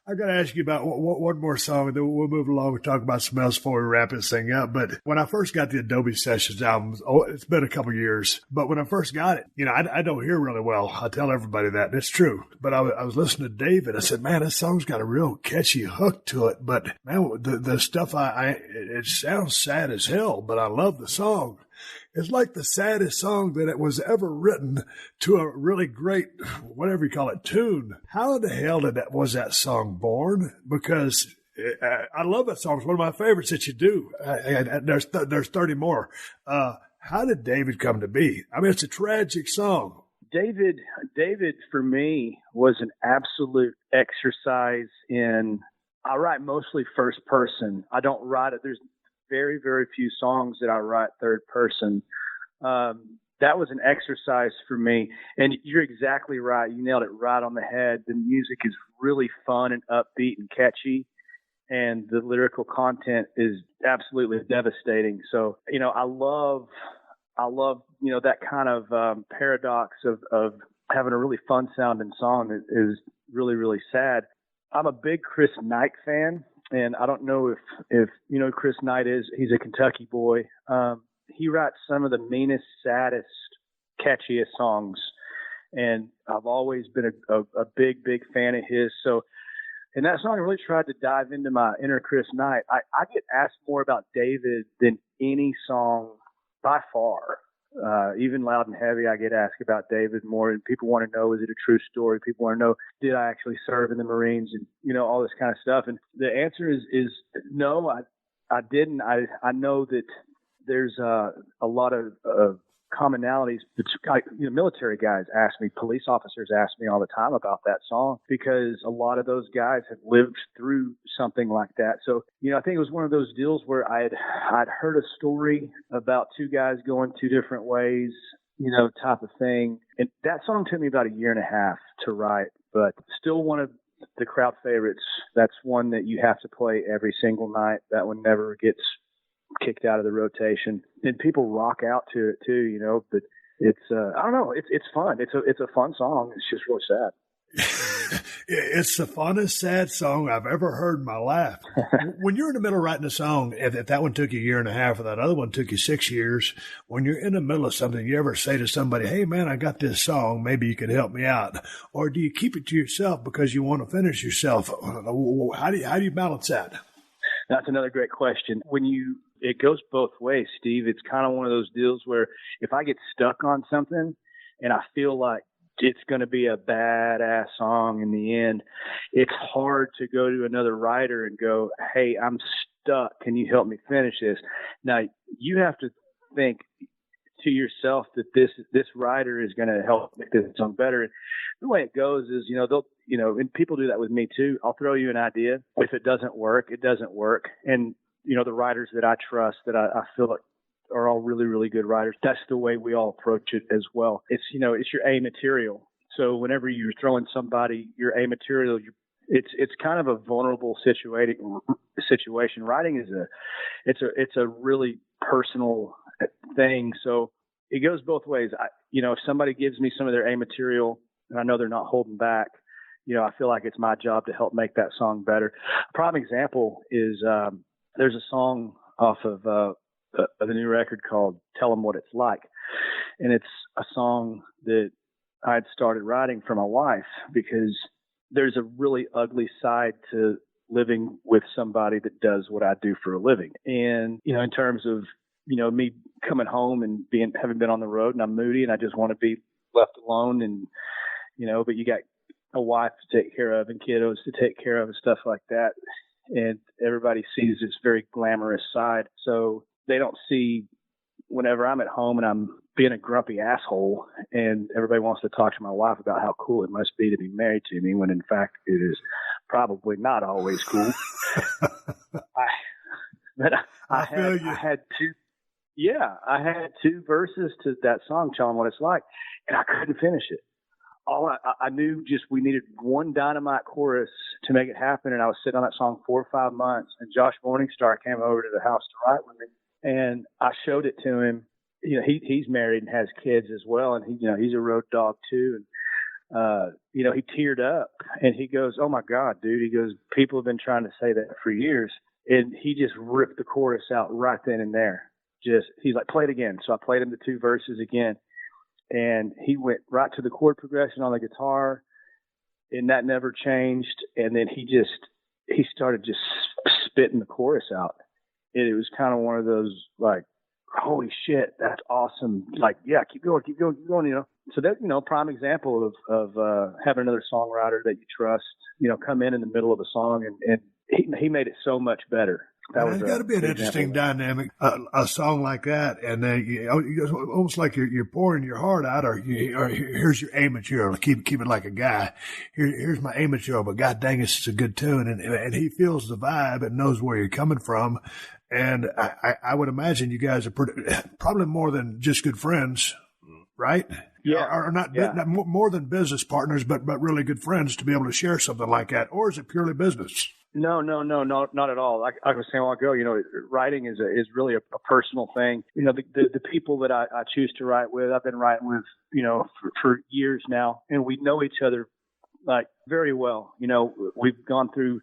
I got to ask you about one more song, and then we'll move along and talk about something else before we wrap this thing up. But when I first got the Adobe Sessions album, it's been a couple years, but when I first got it, I don't hear really well. I tell everybody that, and it's true. But I was listening to David. I said, man, this song's got a real catchy hook to it. But, man, the stuff, it sounds sad as hell, but I love the song. It's like the saddest song that it was ever written to a really great, whatever you call it, tune. How in the hell was that song born? Because I love that song. It's one of my favorites that you do. There's 30 more. How did David come to be? I mean, it's a tragic song. David, for me, was an absolute exercise in, I write mostly first person. I don't write it. There's very, very few songs that I write third person. That was an exercise for me. And you're exactly right. You nailed it right on the head. The music is really fun and upbeat and catchy, and the lyrical content is absolutely devastating. So, I love, that kind of paradox of having a really fun sounding song that is really, really sad. I'm a big Chris Knight fan. And I don't know if you know who Chris Knight is. He's a Kentucky boy. He writes some of the meanest, saddest, catchiest songs. And I've always been a big, big fan of his. So in that song, I really tried to dive into my inner Chris Knight. I get asked more about David than any song by far. Even Loud and Heavy, I get asked about David more, and people want to know, is it a true story? People want to know, did I actually serve in the Marines, and all this kind of stuff. And the answer is no, I didn't. I know that there's a lot of commonalities. Military guys ask me, police officers ask me all the time about that song, because a lot of those guys have lived through something like that. So, I think it was one of those deals where I'd heard a story about two guys going two different ways, type of thing. And that song took me about a year and a half to write, but still one of the crowd favorites. That's one that you have to play every single night. That one never gets kicked out of the rotation, and people rock out to it too, but it's I don't know, it's fun. It's a fun song. It's just really sad. It's the funnest sad song I've ever heard in my life. When you're in the middle of writing a song, if that one took you a year and a half or that other one took you 6 years, when you're in the middle of something, you ever say to somebody, hey man, I got this song, maybe you could help me out? Or do you keep it to yourself because you want to finish yourself? How do you balance that? That's another great question. It goes both ways, Steve. It's kind of one of those deals where if I get stuck on something and I feel like it's going to be a badass song in the end, it's hard to go to another writer and go, hey, I'm stuck. Can you help me finish this? Now, you have to think to yourself that this writer is going to help make this song better. And the way it goes is, and people do that with me too. I'll throw you an idea. If it doesn't work, it doesn't work. And the writers that I trust, that I feel like are all really, really good writers, that's the way we all approach it as well. It's, it's your A material. So whenever you're throwing somebody your A material, it's kind of a vulnerable situation. Writing it's a really personal thing. So it goes both ways. If somebody gives me some of their A material and I know they're not holding back, I feel like it's my job to help make that song better. A prime example is, there's a song off of the new record called Tell 'Em What It's Like. And it's a song that I had started writing for my wife, because there's a really ugly side to living with somebody that does what I do for a living. And, you know, in terms of, you know, me coming home and having been on the road, and I'm moody and I just want to be left alone, and, you know, but you got a wife to take care of and kiddos to take care of and stuff like that. And everybody sees this very glamorous side. So they don't see whenever I'm at home and I'm being a grumpy asshole and everybody wants to talk to my wife about how cool it must be to be married to me, when in fact it is probably not always cool. I had two verses to that song, Tell 'Em What It's Like, and I couldn't finish it. I knew just we needed one dynamite chorus to make it happen, and I was sitting on that song 4 or 5 months, and Josh Morningstar came over to the house to write with me, and I showed it to him. You know, he's married and has kids as well, and he's a road dog too, and you know, he teared up and he goes, "Oh my God, dude," he goes, "people have been trying to say that for years," and he just ripped the chorus out right then and there. He's like, "Play it again." So I played him the 2 verses again. And he went right to the chord progression on the guitar, and that never changed. And then he started just spitting the chorus out. And it was kind of one of those, like, holy shit, that's awesome. Like, yeah, keep going, you know. So that, you know, prime example of having another songwriter that you trust, you know, come in the middle of a song, and he made it so much better. It's got to be an interesting dynamic, a song like that, and then almost like you're pouring your heart out, or here's your A material. Keep it like a guy. Here's my A material, but God dang, it's a good tune, and he feels the vibe and knows where you're coming from. And I would imagine you guys are probably more than just good friends, right? Yeah, or not more than business partners, but really good friends to be able to share something like that. Or is it purely business? No, not at all. Like I was saying a while ago, you know, writing is really a personal thing. You know, the people that I choose to write with, I've been writing with, you know, for years now, and we know each other like very well. You know, we've gone through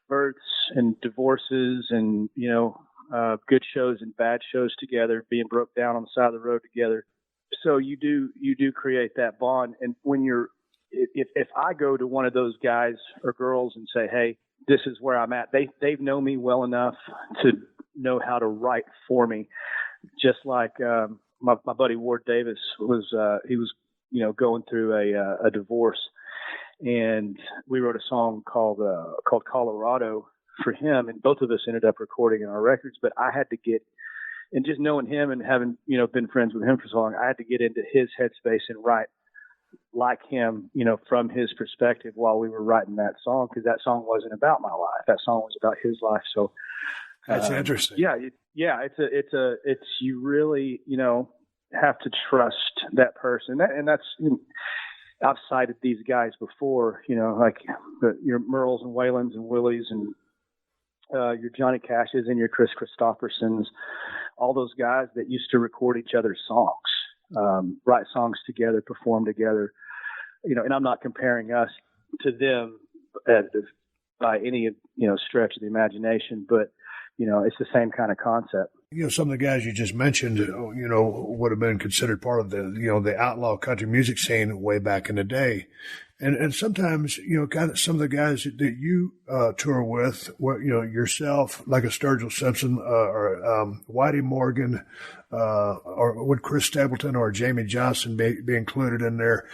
births and divorces, and, you know, good shows and bad shows together, being broke down on the side of the road together. So you do create that bond. And when if I go to one of those guys or girls and say, "Hey, this is where I'm at," they've known me well enough to know how to write for me. Just like my buddy Ward Davis was, he was, you know, going through a divorce, and we wrote a song called Colorado for him, and both of us ended up recording in our records. But I had to get, and just knowing him and having, you know, been friends with him for so long, I had to get into his headspace and write like him, you know, from his perspective while we were writing that song, because that song wasn't about my life. That song was about his life. So that's interesting. It's you really, you know, have to trust that person. That's, you know, I've cited these guys before, you know, like your Merles and Whalens and Willies and your Johnny Cashes and your Chris Christophersons, all those guys that used to record each other's songs. Write songs together, perform together, you know, and I'm not comparing us to them by any, you know, stretch of the imagination, but, you know, it's the same kind of concept. You know, some of the guys you just mentioned, you know, would have been considered part of the, you know, the outlaw country music scene way back in the day. And sometimes, you know, kind of some of the guys that you tour with, you know, yourself, like a Sturgill Simpson or Whitey Morgan, or would Chris Stapleton or Jamie Johnson be included in there?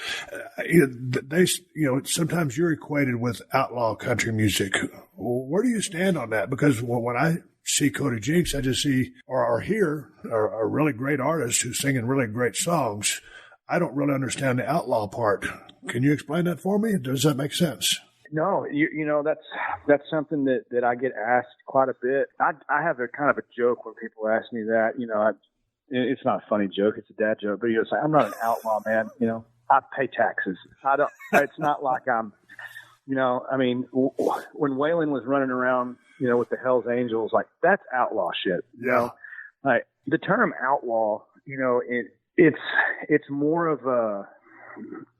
Sometimes you're equated with outlaw country music. Where do you stand on that? Because when I see Cody Jinks, I just see or hear a really great artist who's singing really great songs. I don't really understand the outlaw part. Can you explain that for me? Does that make sense? No, you know, that's something that I get asked quite a bit. I have a kind of a joke when people ask me that. You know, it's not a funny joke; it's a dad joke. But you know, it's like, I'm not an outlaw, man. You know, I pay taxes. I don't. It's not like I'm. You know, I mean, when Waylon was running around, you know, with the Hells Angels, like that's outlaw shit. You know, like the term outlaw, you know, it's more of a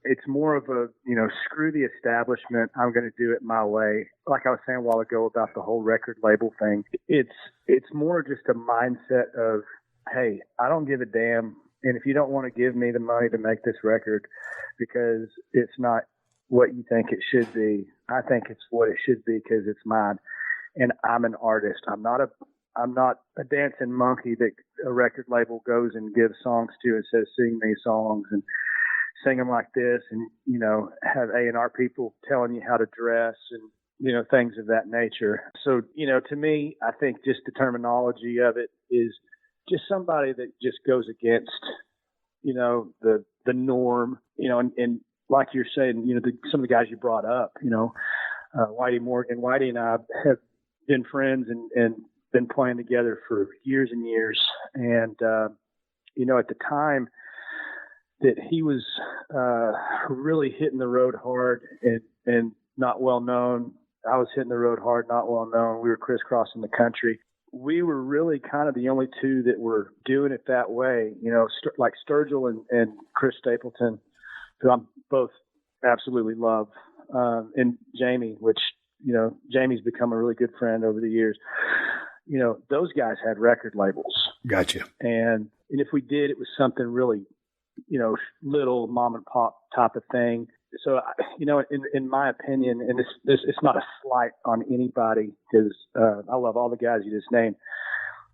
it's more of a, screw the establishment. I'm going to do it my way. Like I was saying a while ago about the whole record label thing. It's more just a mindset of, hey, I don't give a damn. And if you don't want to give me the money to make this record because it's not what you think it should be, I think it's what it should be because it's mine. And I'm an artist. I'm not a dancing monkey that a record label goes and gives songs to and says, sing these songs and sing them like this. And, have A&R people telling you how to dress and, things of that nature. So, to me, I think just the terminology of it is just somebody that just goes against, the norm, and like you're saying, some of the guys you brought up, Whitey Morgan. Whitey and I have been friends and been playing together for years and years. And, at the time that he was really hitting the road hard and not well known, I was hitting the road hard, not well known. We were crisscrossing the country. We were really kind of the only two that were doing it that way, like Sturgill and Chris Stapleton, who I'm both absolutely love, and Jamie, which, Jamie's become a really good friend over the years. Those guys had record labels. Gotcha. And if we did, it was something really, little mom and pop type of thing. So, in my opinion, and this it's not a slight on anybody because I love all the guys you just named.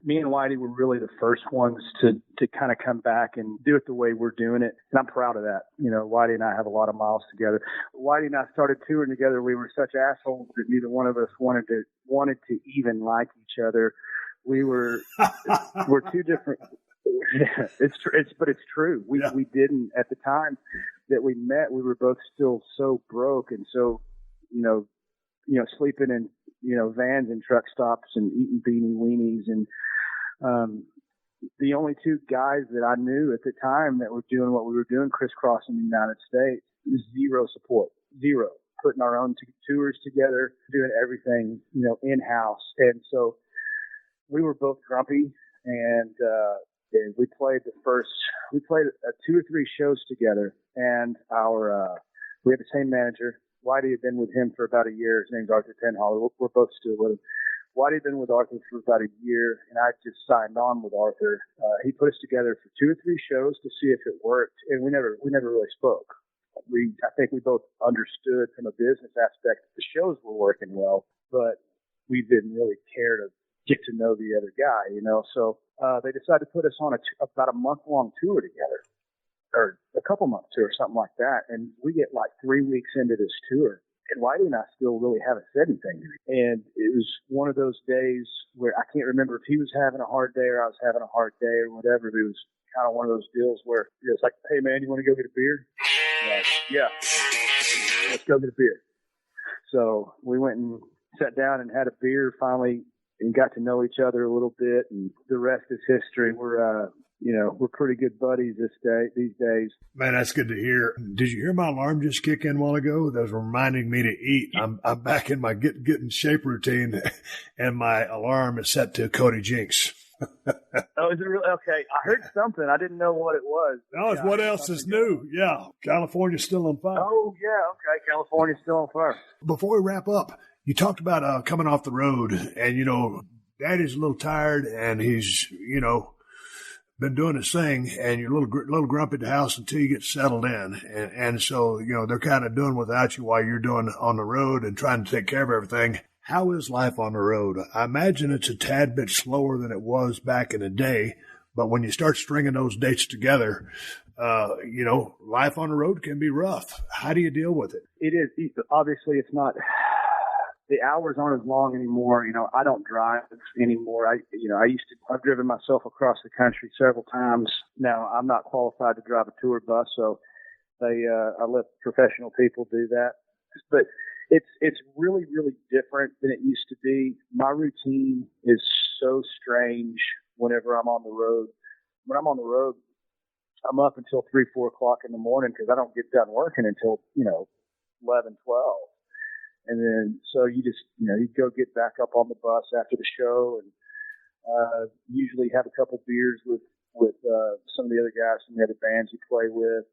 Me and Whitey were really the first ones to kind of come back and do it the way we're doing it. And I'm proud of that. Whitey and I have a lot of miles together. Whitey and I started touring together. We were such assholes that neither one of us wanted to even like each other. We're two different. It's true. We didn't at the time that we met. We were both still so broke and so, sleeping in, vans and truck stops and eating beanie weenies. And, the only two guys that I knew at the time that were doing what we were doing, crisscrossing the United States, zero support, zero, putting our own tours together, doing everything, in-house. And so we were both grumpy and we played 2 or 3 shows together, and we had the same manager. Whitey had been with him for about a year. His name's Arthur Penhollow. We're both still with him. Whitey had been with Arthur for about a year, and I just signed on with Arthur. He put us together for 2 or 3 shows to see if it worked, and we never really spoke. I think we both understood from a business aspect that the shows were working well, but we didn't really care to get to know the other guy, So they decided to put us on about a month-long tour together, or a couple-month tour, something like that. And we get like 3 weeks into this tour, and Whitey and I still really haven't said anything. And it was one of those days where I can't remember if he was having a hard day or I was having a hard day or whatever. But it was kind of one of those deals where it's like, hey, man, you want to go get a beer? Yeah. Let's go get a beer. So we went and sat down and had a beer finally and got to know each other a little bit. And the rest is history. We're pretty good buddies these days. Man, that's good to hear. Did you hear my alarm just kick in a while ago? That was reminding me to eat. I'm back in my get in shape routine, and my alarm is set to Cody Jinks. Oh, is it really? Okay. I heard something. I didn't know what it was. No, it's what else is new. Yeah. California's still on fire. Oh, yeah. Okay. California's still on fire. Before we wrap up, you talked about coming off the road, and, Daddy's a little tired, and he's, been doing his thing, and you're a little grumpy at the house until you get settled in. And so, they're kind of doing without you while you're doing on the road and trying to take care of everything. How is life on the road? I imagine it's a tad bit slower than it was back in the day, but when you start stringing those dates together, life on the road can be rough. How do you deal with it? It is. Obviously, it's not. The hours aren't as long anymore. I don't drive anymore. I've driven myself across the country several times. Now, I'm not qualified to drive a tour bus, so I let professional people do that. But it's really, really different than it used to be. My routine is so strange whenever I'm on the road. When I'm on the road, I'm up until 3, 4 o'clock in the morning because I don't get done working until, 11, 12. And then, so you just, you go get back up on the bus after the show and usually have a couple beers with some of the other guys from the other bands you play with.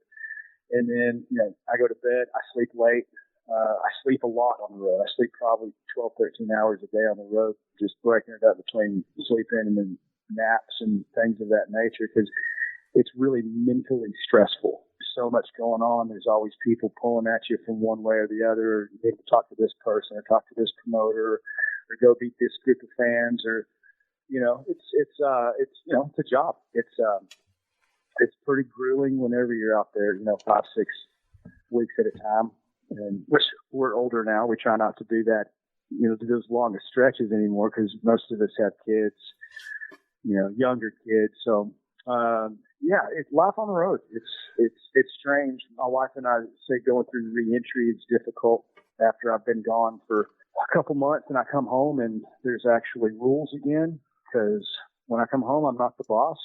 And then, I go to bed, I sleep late. I sleep a lot on the road. I sleep probably 12, 13 hours a day on the road, just breaking it up between sleeping and then naps and things of that nature, because it's really mentally stressful. So much going on. There's always people pulling at you from one way or the other. You need to talk to this person or talk to this promoter or go beat this group of fans, or, it's a job. It's pretty grueling whenever you're out there, 5, 6 weeks at a time. And we're older now. We try not to do that, do those longest stretches anymore, because most of us have kids, younger kids. So, it's life on the road. It's strange. My wife and I say going through re-entry is difficult after I've been gone for a couple months, and I come home and there's actually rules again, because when I come home, I'm not the boss.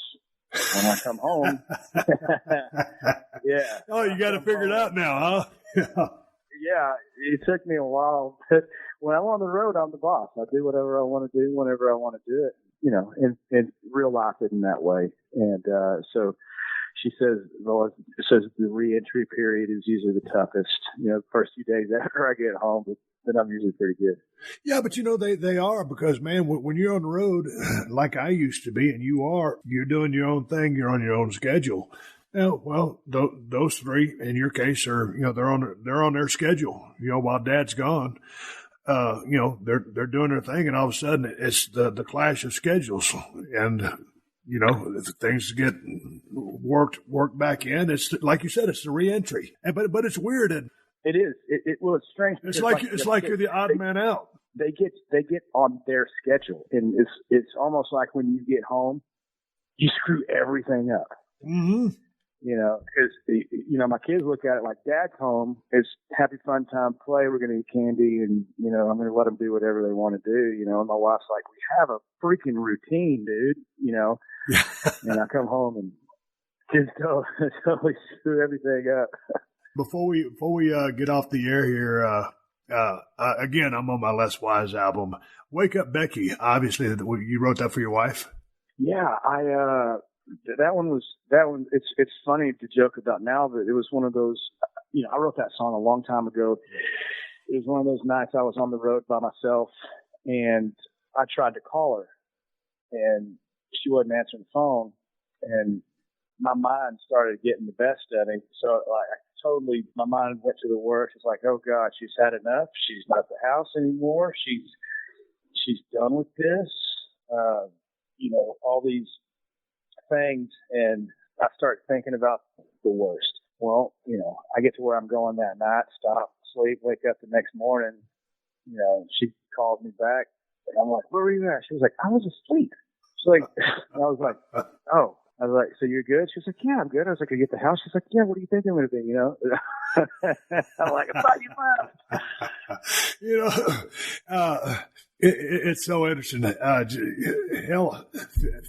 When I come home, yeah. Oh, you got to figure it out now, huh? Yeah, it took me a while, but when I'm on the road, I'm the boss. I do whatever I want to do whenever I want to do it. In real life isn't that way. And so she says, the re-entry period is usually the toughest, the first few days after I get home, but then I'm usually pretty good. Yeah, but they are, because, man, when you're on the road, like I used to be, and you're doing your own thing, you're on your own schedule. Well, those three in your case are, they're on their schedule, while Dad's gone. They're doing their thing, and all of a sudden it's the clash of schedules, and things get worked back in. It's like you said, it's the reentry, but it's weird. And it is. It's strange. It's like you're the odd man out. They get on their schedule, and it's almost like when you get home, you screw everything up. Mm-hmm. Because, my kids look at it like, Dad's home. It's happy, fun time, play. We're going to eat candy, and, I'm going to let them do whatever they want to do. And my wife's like, we have a freaking routine, dude, and I come home and kids totally screw everything up. Before we get off the air here, again, I'm on my Les Wise album, Wake Up Becky. Obviously, you wrote that for your wife? Yeah, that one, it's funny to joke about now, but it was one of those, I wrote that song a long time ago. It was one of those nights I was on the road by myself, and I tried to call her, and she wasn't answering the phone, and my mind started getting the best of me. So my mind went to the worst. It's like, oh God, she's had enough. She's not at the house anymore. She's done with this. All these things, and I start thinking about the worst. Well, I get to where I'm going that night, stop, sleep, wake up the next morning. She called me back, and I'm like, where were you at? She was like, I was asleep. She's like, and I was like, oh. I was like, so you're good? She was like, yeah, I'm good. I was like, I get the house. She's like, yeah, what do you think I'm going to be, I'm like, I thought you left. It's so interesting. Hell,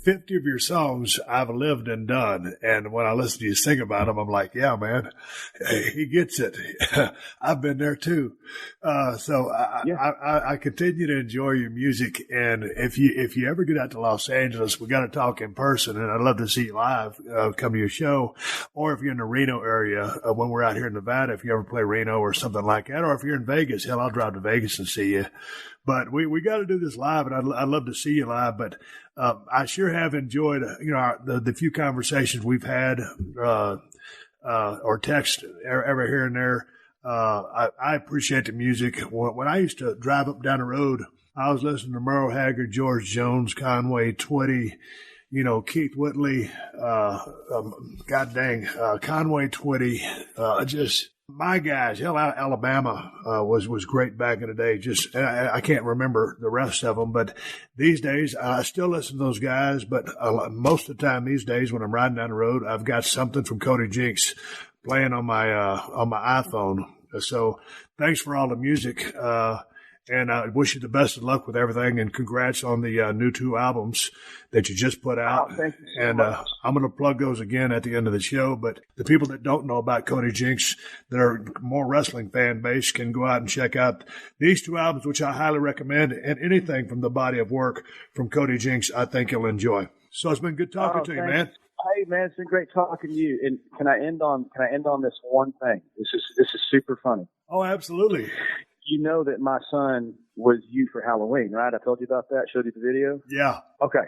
50 of your songs I've lived and done. And when I listen to you sing about them, I'm like, yeah, man, he gets it. I've been there too. I continue to enjoy your music. And if you ever get out to Los Angeles, we got to talk in person. And I'd love to see you live, come to your show. Or if you're in the Reno area, when we're out here in Nevada, if you ever play Reno or something like that, or if you're in Vegas, hell, I'll drive to Vegas and see you. But we got to do this live, and I'd love to see you live. But I sure have enjoyed, the few conversations we've had or text every here and there. I appreciate the music. When I used to drive up down the road, I was listening to Merle Haggard, George Jones, Conway Twitty, Keith Whitley, Conway Twitty, just my guys. Hell, Alabama was great back in the day. Just I can't remember the rest of them, but these days I still listen to those guys. But most of the time these days, when I'm riding down the road, I've got something from Cody Jinks playing on my iPhone. So thanks for all the music. And I wish you the best of luck with everything, and congrats on the new 2 albums that you just put out. Oh, thank you so and much. I'm going to plug those again at the end of the show. But the people that don't know about Cody Jinks, that are more wrestling fan base, can go out and check out these 2 albums, which I highly recommend, and anything from the body of work from Cody Jinks, I think you'll enjoy. So it's been good talking to you, man. hey man, it's been great talking to you. And can I end on this one thing? This is super funny. Oh, absolutely. You know that my son was you for Halloween, right? I told you about that. Showed you the video. Yeah. Okay.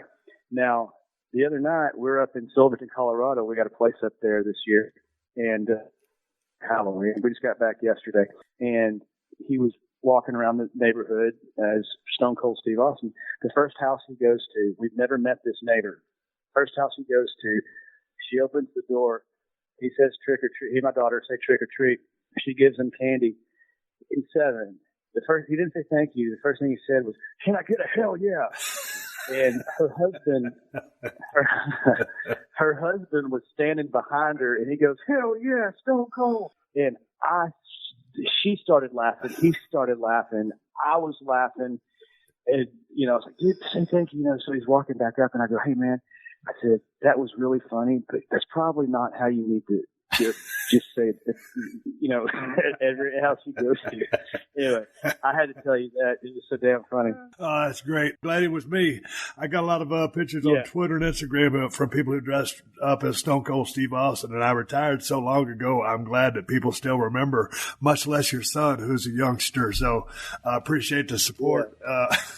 Now the other night we're up in Silverton, Colorado. We got a place up there this year, and Halloween. We just got back yesterday, and he was walking around the neighborhood as Stone Cold Steve Austin. The first house he goes to, we've never met this neighbor. First house he goes to, she opens the door. He says trick or treat. He and my daughter say trick or treat. She gives him candy. He's 7. He didn't say thank you. The first thing he said was, "Can I get a hell yeah?" And her husband was standing behind her, and he goes, "Hell yeah, Stone Cold!" And she started laughing. He started laughing. I was laughing. And, I was like, "Dude, say thank you." So he's walking back up, and I go, "Hey, man," I said, "that was really funny, but that's probably not how you need to just say it, at every house you go to." Anyway, I had to tell you that. It was so damn funny. Oh, that's great. Glad it was me. I got a lot of pictures on Twitter and Instagram from people who dressed up as Stone Cold Steve Austin, and I retired so long ago. I'm glad that people still remember, much less your son, who's a youngster. So I appreciate the support.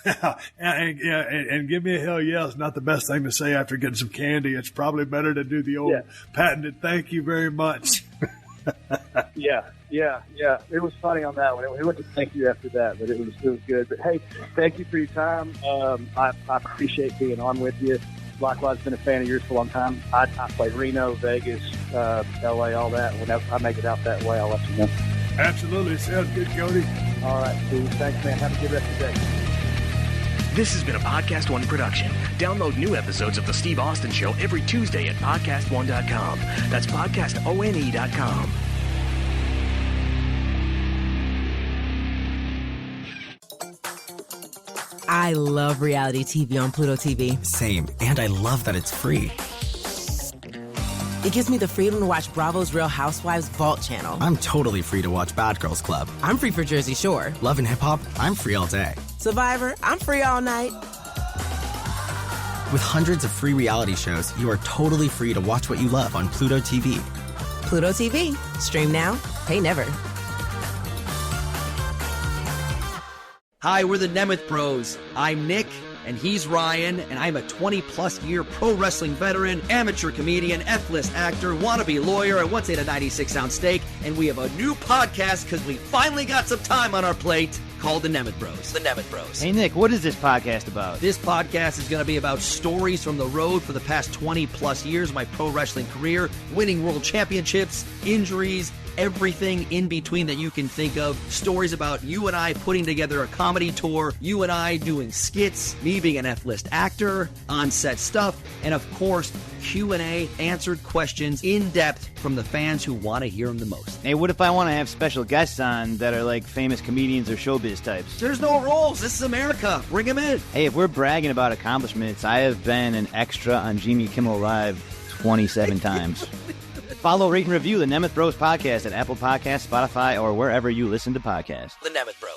Yeah. And give me a hell yeah. It's not the best thing to say after getting some candy. It's probably better to do the old patented thank you very much. Yeah. It was funny on that one. We went to thank you after that, but it was good. But hey, thank you for your time. I appreciate being on with you. Likewise, been a fan of yours for a long time. I play Reno, Vegas, LA, all that. Whenever I make it out that way, I'll let you know. Absolutely. Sounds good, Cody. All right, Steve. Thanks, man. Have a good rest of the day. This has been a Podcast One production. Download new episodes of The Steve Austin Show every Tuesday at PodcastOne.com. That's PodcastOne.com. I love reality TV on Pluto TV. Same, and I love that it's free. It gives me the freedom to watch Bravo's Real Housewives Vault channel. I'm totally free to watch Bad Girls Club. I'm free for Jersey Shore. Love and Hip Hop, I'm free all day. Survivor, I'm free all night. With hundreds of free reality shows, you are totally free to watch what you love on Pluto TV. Pluto TV. Stream now, pay never. Hi, we're the Nemeth Bros. I'm Nick, and he's Ryan, and I'm a 20-plus year pro wrestling veteran, amateur comedian, F-list actor, wannabe lawyer, and once ate a 96-ounce steak, and we have a new podcast because we finally got some time on our plate called the Nemeth Bros. The Nemeth Bros. Hey, Nick, what is this podcast about? This podcast is going to be about stories from the road for the past 20-plus years of my pro wrestling career, winning world championships, injuries, everything in between that you can think of. Stories about you and I putting together a comedy tour, you and I doing skits, me being an F-list actor, on-set stuff, and of course, Q&A, answered questions in depth from the fans who want to hear them the most. Hey, what if I want to have special guests on that are like famous comedians or showbiz types? There's no rules. This is America. Bring them in. Hey, if we're bragging about accomplishments, I have been an extra on Jimmy Kimmel Live 27 times. Follow, rate, and review the Nemeth Bros podcast at Apple Podcasts, Spotify, or wherever you listen to podcasts. The Nemeth Bros.